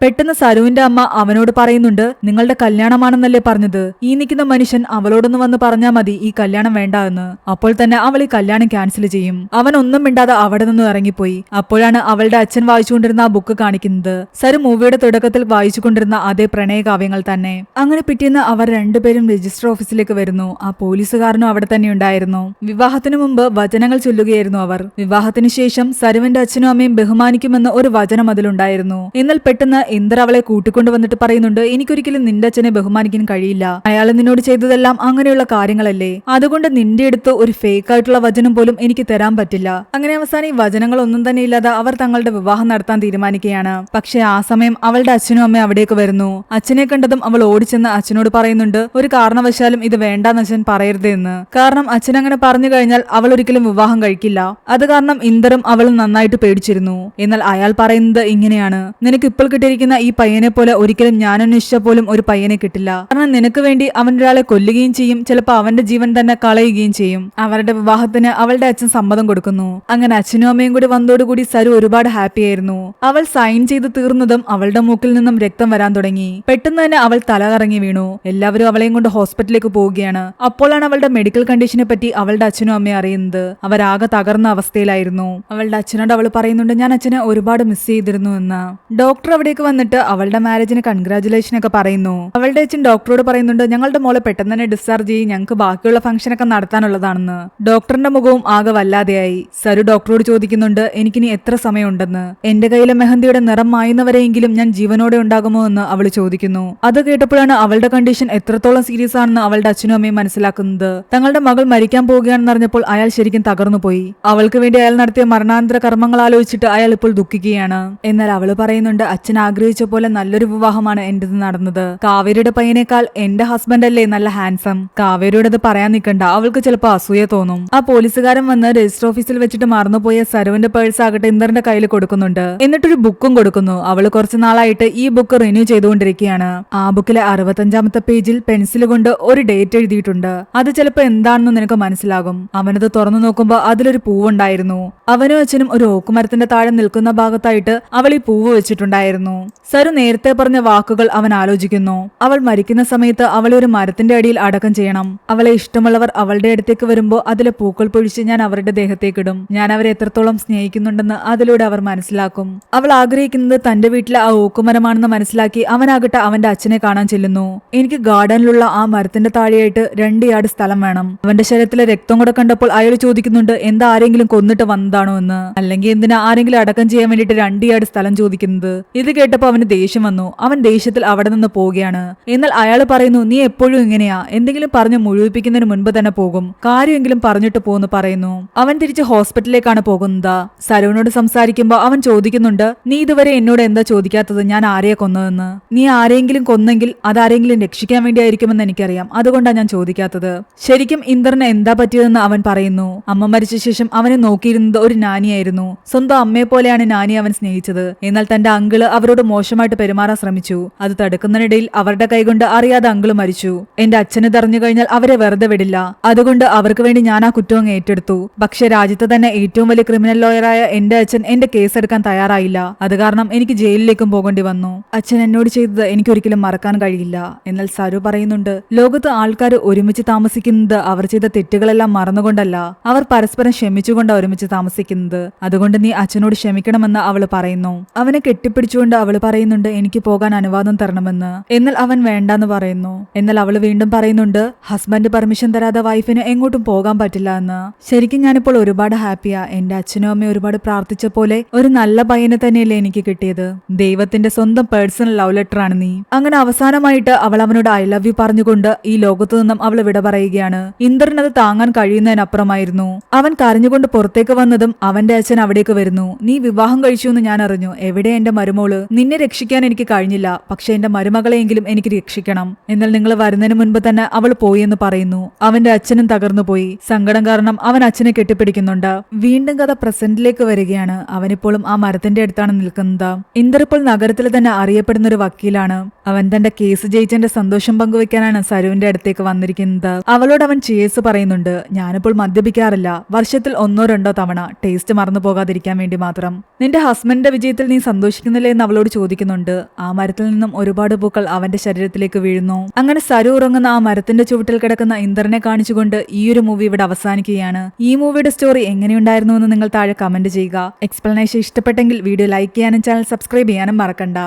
പെട്ടെന്ന് സരുവിന്റെ അമ്മ അവനോട് പറയുന്നുണ്ട്, നിങ്ങളുടെ കല്യാണമാണെന്നല്ലേ പറഞ്ഞത്? ഈ നിൽക്കുന്ന മനുഷ്യൻ അവളോടൊന്ന് വന്ന് പറഞ്ഞാൽ മതി ഈ കല്യാണം വേണ്ട എന്ന്. അപ്പോൾ തന്നെ അവൾ ഈ കല്യാണം ക്യാൻസൽ ചെയ്യും. അവൻ ഒന്നും മിണ്ടാതെ അവിടെ നിന്ന് ഇറങ്ങിപ്പോയി. അപ്പോഴാണ് അവളുടെ അച്ഛൻ വായിച്ചുകൊണ്ടിരുന്ന ആ ബുക്ക് കാണിക്കുന്നത്. സരു മൂവിയുടെ തുടക്കത്തിൽ വായിച്ചുകൊണ്ടിരുന്ന അതേ പ്രണയകാവ്യങ്ങൾ തന്നെ. അങ്ങനെ പിറ്റേന്ന് അവർ രണ്ടുപേരും രജിസ്റ്റർ ഓഫീസിലേക്ക് വരുന്നു. ആ പോലീസുകാരനും അവിടെ തന്നെ ഉണ്ടായിരുന്നു. വിവാഹത്തിനു മുമ്പ് വചനങ്ങൾ ചൊല്ലുകയായിരുന്നു അവർ. വിവാഹത്തിനു ശേഷം സരുവിന്റെ അച്ഛനും അമ്മയും ബഹുമാനിക്കുമെന്ന് ഒരു വചനം അതിലുണ്ടായിരുന്നു. എന്നാൽ പെട്ടെന്ന് ഇന്ദർ അവളെ കൂട്ടിക്കൊണ്ടുവന്നിട്ട് പറയുന്നുണ്ട്, എനിക്കൊരിക്കലും നിന്റെ അച്ഛനെ ബഹുമാനിക്കാൻ കഴിയില്ല. അയാൾ നിന്നോട് ചെയ്തതെല്ലാം അങ്ങനെയുള്ള കാര്യങ്ങളല്ലേ. അതുകൊണ്ട് നിന്റെ അടുത്ത് ഒരു ഫേക്ക് ആയിട്ടുള്ള വചനം വചനം പോലും എനിക്ക് തരാൻ പറ്റില്ല. അങ്ങനെ അവസാനം ഈ വചനങ്ങളൊന്നും തന്നെ ഇല്ലാതെ അവർ തങ്ങളുടെ വിവാഹം നടത്താൻ തീരുമാനിക്കുകയാണ്. പക്ഷെ ആ സമയം അവളുടെ അച്ഛനും അമ്മയും അവിടേക്ക് വരുന്നു. അച്ഛനെ കണ്ടതും അവൾ ഓടിച്ചെന്ന് അച്ഛനോട് പറയുന്നുണ്ട്, ഒരു കാരണവശാലും ഇത് വേണ്ടാന്ന് അച്ഛൻ പറയരുത് എന്ന്. കാരണം അച്ഛൻ അങ്ങനെ പറഞ്ഞു കഴിഞ്ഞാൽ അവൾ ഒരിക്കലും വിവാഹം കഴിക്കില്ല. അത് കാരണം ഇന്ദറും അവളും നന്നായിട്ട് പേടിച്ചിരുന്നു. എന്നാൽ അയാൾ പറയുന്നത് ഇങ്ങനെയാണ്, നിനക്ക് ഇപ്പോൾ കിട്ടിയിരിക്കുന്ന ഈ പയ്യനെ പോലെ ഒരിക്കലും ഞാൻ അന്വേഷിച്ച പോലും ഒരു പയ്യനെ കിട്ടില്ല. കാരണം നിനക്ക് വേണ്ടി അവൻ ഒരാളെ കൊല്ലുകയും ചെയ്യും, ചിലപ്പോൾ അവന്റെ ജീവൻ തന്നെ കളയുകയും ചെയ്യും. അവരുടെ വിവാഹത്തിന് അവളുടെ അച്ഛൻ സമ്മതം കൊടുക്കുന്നു. അങ്ങനെ അച്ഛനും അമ്മയും കൂടി വന്നതോടുകൂടി സരു ഒരുപാട് ഹാപ്പി ആയിരുന്നു. അവൾ സൈൻ ചെയ്ത് തീർന്നതും അവളുടെ മൂക്കിൽ നിന്നും രക്തം വരാൻ തുടങ്ങി. പെട്ടെന്ന് തന്നെ അവൾ തല കറങ്ങി വീണു. എല്ലാവരും അവളെയും കൊണ്ട് ഹോസ്പിറ്റലിലേക്ക് പോവുകയാണ്. അപ്പോഴാണ് അവളുടെ മെഡിക്കൽ കണ്ടീഷനെ പറ്റി അവളുടെ അച്ഛനും അമ്മയും അറിയുന്നത്. അവരാകെ തകർന്ന അവസ്ഥയിലായിരുന്നു. അവളുടെ അച്ഛനോട് അവൾ പറയുന്നുണ്ട്, ഞാൻ അച്ഛനെ ഒരുപാട് മിസ് ചെയ്തിരുന്നു എന്ന്. ഡോക്ടർ അവിടേക്ക് വന്നിട്ട് അവളുടെ മാരേജിന് കൺഗ്രാചുലേഷൻ ഒക്കെ പറയുന്നു. അവളുടെ അച്ഛൻ ഡോക്ടറോട് പറയുന്നുണ്ട്, ഞങ്ങളുടെ മോളെ പെട്ടെന്ന് തന്നെ ഡിസ്ചാർജ് ചെയ്യും, ഞങ്ങൾക്ക് ബാക്കിയുള്ള ഫംഗ്ഷൻ ഒക്കെ നടത്താനുള്ളതാണെന്ന്. ഡോക്ടറിന്റെ മുഖവും ആകെ വല്ലാതെയായി. സരു ഡോക്ടറോട് ചോദിക്കുന്നുണ്ട്, എനിക്കിനി എത്ര സമയമുണ്ടെന്ന്, എന്റെ കയ്യിലെ മെഹന്തിയുടെ നിറം മായുന്നവരെയെങ്കിലും ഞാൻ ജീവനോടെ ഉണ്ടാകുമോ എന്ന് അവൾ ചോദിക്കുന്നു. അത് കേട്ടപ്പോഴാണ് അവളുടെ കണ്ടീഷൻ എത്രത്തോളം സീരിയസ് ആണെന്ന് അവളുടെ അച്ഛനും അമ്മയും മനസ്സിലാക്കുന്നത്. തങ്ങളുടെ മകൾ മരിക്കാൻ പോവുകയാണെന്ന് അറിഞ്ഞപ്പോൾ അയാൾ ശരിക്കും തകർന്നുപോയി. അവൾക്ക് വേണ്ടി അയാൾ നടത്തിയ മരണാനന്തര കർമ്മങ്ങൾ ആലോചിച്ചിട്ട് അയാൾ ഇപ്പോൾ ദുഃഖിക്കുകയാണ്. എന്നാൽ അവള് പറയുന്നുണ്ട്, അച്ഛൻ ആഗ്രഹിച്ച പോലെ നല്ലൊരു വിവാഹമാണ് എന്റേത് നടന്നത്. കാവേരിയുടെ പയ്യനേക്കാൾ എന്റെ ഹസ്ബൻഡ് അല്ലേ നല്ല ഹാൻസം. കാവേരിയോട് അത് പറയാൻ നിൽക്കണ്ട, അവൾക്ക് ചിലപ്പോൾ അസൂയ തോന്നും. ആ പോലീസുകാരൻ വന്ന് രജിസ്റ്റർ ഓഫീസിൽ വെച്ചിട്ട് മറന്നുപോയ സരുവിന്റെ പേഴ്സ് ആകട്ടെ ഇന്ദറിന്റെ കയ്യിൽ കൊടുക്കുന്നുണ്ട്. എന്നിട്ടൊരു ബുക്കും കൊടുക്കുന്നു. അവള് കുറച്ചു നാളായിട്ട് ഈ ബുക്ക് റിന്യൂ ചെയ്തുകൊണ്ടിരിക്കുകയാണ്. ആ ബുക്കിലെ 65ാമത്തെ പേജിൽ പെൻസിൽ കൊണ്ട് ഒരു ഡേറ്റ് എഴുതിയിട്ടുണ്ട്. അത് ചിലപ്പോൾ എന്താണെന്ന് നിനക്ക് മനസ്സിലാകും. അവനത് തുറന്നു നോക്കുമ്പോ അതിലൊരു പൂവുണ്ടായിരുന്നു. അവനും അച്ഛനും ഒരു ഓക്കുമരത്തിന്റെ താഴെ നിൽക്കുന്ന ഭാഗത്തായിട്ട് അവൾ ഈ പൂവ് വെച്ചിട്ടുണ്ടായിരുന്നു. സരു നേരത്തെ പറഞ്ഞ വാക്കുകൾ അവൻ ആലോചിക്കുന്നു. അവൾ മരിക്കുന്ന സമയത്ത് അവളെ ഒരു മരത്തിന്റെ അടിയിൽ അടക്കം ചെയ്യണം. അവളെ ഇഷ്ടമുള്ളവർ അവളുടെ അടുത്തേക്ക് വരുമ്പോ അതിലെ പൂക്കൾ പൊഴിച്ച് ഞാൻ അവരുടെ ദേഹത്തേക്കിടും. ഞാൻ അവരെ എത്രത്തോളം സ്നേഹിക്കുന്നുണ്ടെന്ന് അതിലൂടെ അവർ മനസ്സിലാക്കും. അവൾ ആഗ്രഹിക്കുന്നത് തന്റെ വീട്ടിലെ ആ ഓക്കുമരമാണെന്ന് മനസ്സിലാക്കി അവനാകട്ടെ അവന്റെ അച്ഛനെ കാണാൻ ചെല്ലുന്നു. എനിക്ക് ഗാർഡനിലുള്ള ആ മരത്തിന്റെ താഴെയായിട്ട് 2 യാർഡ് സ്ഥലം വേണം. അവന്റെ ശരീരത്തിലെ രക്തം കൂടെ കണ്ടപ്പോൾ അയാൾ ചോദിക്കുന്നുണ്ട്, എന്താ ആരെങ്കിലും കൊന്നിട്ട് വന്നതാണോ എന്ന്, അല്ലെങ്കിൽ എന്തിനാ ആരെങ്കിലും അടക്കം ചെയ്യാൻ വേണ്ടിട്ട് 2 യാർഡ് സ്ഥലം ചോദിക്കുന്നത്. ഇത് കേട്ടപ്പോൾ അവന് ദേഷ്യം വന്നു. അവൻ ദേഷ്യത്തിൽ അവിടെ നിന്ന് പോവുകയാണ്. എന്നാൽ അയാൾ പറയുന്നു, നീ എപ്പോഴും ഇങ്ങനെയാ, എന്തെങ്കിലും പറഞ്ഞ് മുഴുവിപ്പിക്കുന്നതിന് മുൻപ് തന്നെ പോകും, കാര്യമെങ്കിലും പറഞ്ഞിട്ട് പോന്ന് പറയുന്നു. അവൻ തിരിച്ച് ഹോസ്പിറ്റലിലേക്കാണ് പോകുന്നത്. സരുവിനോട് സംസാരിക്കുമ്പോ അവൻ ചോദിക്കുന്നുണ്ട്, നീ ഇതുവരെ എന്നോട് എന്താ ചോദിക്കാത്തത്, ഞാൻ ആരെയാ കൊന്നതെന്ന്. നീ ആരെങ്കിലും കൊന്നെങ്കിൽ അതാരെങ്കിലും രക്ഷിക്കാൻ വേണ്ടിയായിരിക്കുമെന്ന് എനിക്കറിയാം, അതുകൊണ്ടാണ് ഞാൻ ചോദിക്കാത്തത്. ശരിക്കും ഇന്ദറിന് എന്താ പറ്റിയതെന്ന് അവൻ പറയുന്നു. അമ്മ മരിച്ച ശേഷം അവനെ നോക്കിയിരുന്നത് ഒരു നാനിയായിരുന്നു. സ്വന്തം അമ്മയെ പോലെയാണ് നാനി അവൻ സ്നേഹിച്ചത്. എന്നാൽ തന്റെ അങ്കിള് അവരോട് മോശമായിട്ട് പെരുമാറാൻ ശ്രമിച്ചു. അത് തടുക്കുന്നതിനിടയിൽ അവരുടെ കൈകൊണ്ട് അറിയാതെ അങ്കിള് മരിച്ചു. എന്റെ അച്ഛന് തെറിഞ്ഞു കഴിഞ്ഞാൽ അവരെ വെറുതെ വിടില്ല. അതുകൊണ്ട് അവർക്ക് വേണ്ടി ഞാൻ ആ കുറ്റം ഏറ്റെടുത്തു. പക്ഷെ രാജ്യത്തെ തന്നെ ഏറ്റവും വലിയ ക്രിമിനൽ ലോയറായ എന്റെ അച്ഛൻ എന്റെ കേസ് എടുക്കാൻ തയ്യാറായില്ല. അത് കാരണം എനിക്ക് ജയിലിലേക്കും പോകേണ്ടി വന്നു. അച്ഛൻ എന്നോട് ചെയ്തത് എനിക്കൊരിക്കലും മറക്കാൻ കഴിയില്ല. എന്നാൽ സരു പറയുന്നുണ്ട്, ലോകത്ത് ആൾക്കാർ ഒരുമിച്ച് താമസിക്കുന്നത് അവർ ചെയ്ത തെറ്റുകളെല്ലാം മറന്നുകൊണ്ടല്ല, അവർ പരസ്പരം ക്ഷമിച്ചുകൊണ്ട് ഒരുമിച്ച് താമസിക്കുന്നത്. അതുകൊണ്ട് നീ അച്ഛനോട് ക്ഷമിക്കണമെന്ന് അവള് പറയുന്നു. അവനെ കെട്ടിപ്പിടിച്ചുകൊണ്ട് അവള് പറയുന്നുണ്ട്, എനിക്ക് പോകാൻ അനുവാദം തരണമെന്ന്. എന്നാൽ അവൻ വേണ്ടാന്ന് പറയുന്നു. എന്നാൽ അവള് വീണ്ടും പറയുന്നുണ്ട്, ഹസ്ബൻഡ് പെർമിഷൻ തരാതെ വൈഫിന് എങ്ങോട്ടും പോകാൻ പറ്റില്ല എന്ന്. ശരിക്കും ഞാനിപ്പോൾ ഒരുപാട് ഹാപ്പിയാ. എന്റെ അച്ഛനും അമ്മയും ഒരുപാട് പ്രാർത്ഥിച്ച പോലെ ഒരു നല്ല പയ്യനെ തന്നെയല്ലേ എനിക്ക് കിട്ടിയത്. ദൈവത്തിന്റെ സ്വന്തം പേഴ്സണൽ ലവ് ലെറ്റർ ആണ് നീ. അങ്ങനെ അവസാനമായിട്ട് അവൾ അവനോട് ഐ ലവ് യു പറഞ്ഞുകൊണ്ട് ഈ ലോകത്തു നിന്നും അവൾ വിട പറയുകയാണ്. ഇന്ദ്രനത് താങ്ങാൻ കഴിയുന്നതിനപ്പുറമായിരുന്നു. അവൻ കരഞ്ഞുകൊണ്ട് പുറത്തേക്ക് വന്നതും അവന്റെ അച്ഛൻ അവിടേക്ക് വരുന്നു. നീ വിവാഹം കഴിച്ചു എന്ന് ഞാൻ അറിഞ്ഞു. എവിടെ എന്റെ മരുമോള്? നിന്നെ രക്ഷിക്കാൻ എനിക്ക് കഴിഞ്ഞില്ല, പക്ഷെ എന്റെ മരുമകളെയെങ്കിലും എനിക്ക് രക്ഷിക്കണം. എന്നാൽ നിങ്ങൾ വരുന്നതിന് മുൻപ് തന്നെ അവൾ പോയി എന്ന് പറയുന്നു. അവന്റെ അച്ഛനും തകർന്നു പോയി. സങ്കടം കാരണം അവൻ അച്ഛനെ കെട്ടിപ്പിടിക്കുന്നുണ്ട്. വീണ്ടും കഥ പ്രസന്റിലേക്ക് വരികയാണ്. അവനിപ്പോഴും ആ മരത്തിന്റെ അടുത്താണ് നിൽക്കുന്നത്. ഇന്ദർ ഇപ്പോൾ നഗരത്തിൽ തന്നെ അറിയപ്പെടുന്ന ഒരു വക്കീലാണ്. അവൻ തന്റെ കേസ് ജയിച്ചതിന്റെ സന്തോഷം പങ്കുവെക്കാനാണ് സരുവിന്റെ അടുത്തേക്ക് വന്നിരിക്കുന്നത്. അവളോട് അവൻ ചേസ് പറയുന്നുണ്ട്, ഞാനിപ്പോൾ മദ്യപിക്കാറില്ല, വർഷത്തിൽ 1-2 തവണ, ടേസ്റ്റ് മറന്നു പോകാതിരിക്കാൻ വേണ്ടി മാത്രം. നിന്റെ ഹസ്ബൻഡിന്റെ വിജയത്തിൽ നീ സന്തോഷിക്കുന്നില്ലേ എന്ന് അവളോട് ചോദിക്കുന്നുണ്ട്. ആ മരത്തിൽ നിന്നും ഒരുപാട് പൂക്കൾ അവന്റെ ശരീരത്തിലേക്ക് വീഴുന്നു. അങ്ങനെ സരു ഉറങ്ങുന്ന ആ മരത്തിന്റെ ചുവട്ടിൽ കിടക്കുന്ന ഇന്ദറിനെ കാണിച്ചുകൊണ്ട് ഈ ഒരു മൂവി ഇവിടെ അവസാനിക്കുകയാണ്. ഈ മൂവിയുടെ സ്റ്റോറി എങ്ങനെയുണ്ടായിരുന്നു എന്ന് നിങ്ങൾ താഴെ കമന്റ് ചെയ്യുക. എക്സ്പ്ലനേഷൻ ഇഷ്ടപ്പെട്ടെങ്കിൽ വീഡിയോ ലൈക്ക് ചെയ്യാനും ചാനൽ സബ്സ്ക്രൈബ് ചെയ്യാനും മറക്കണ്ട.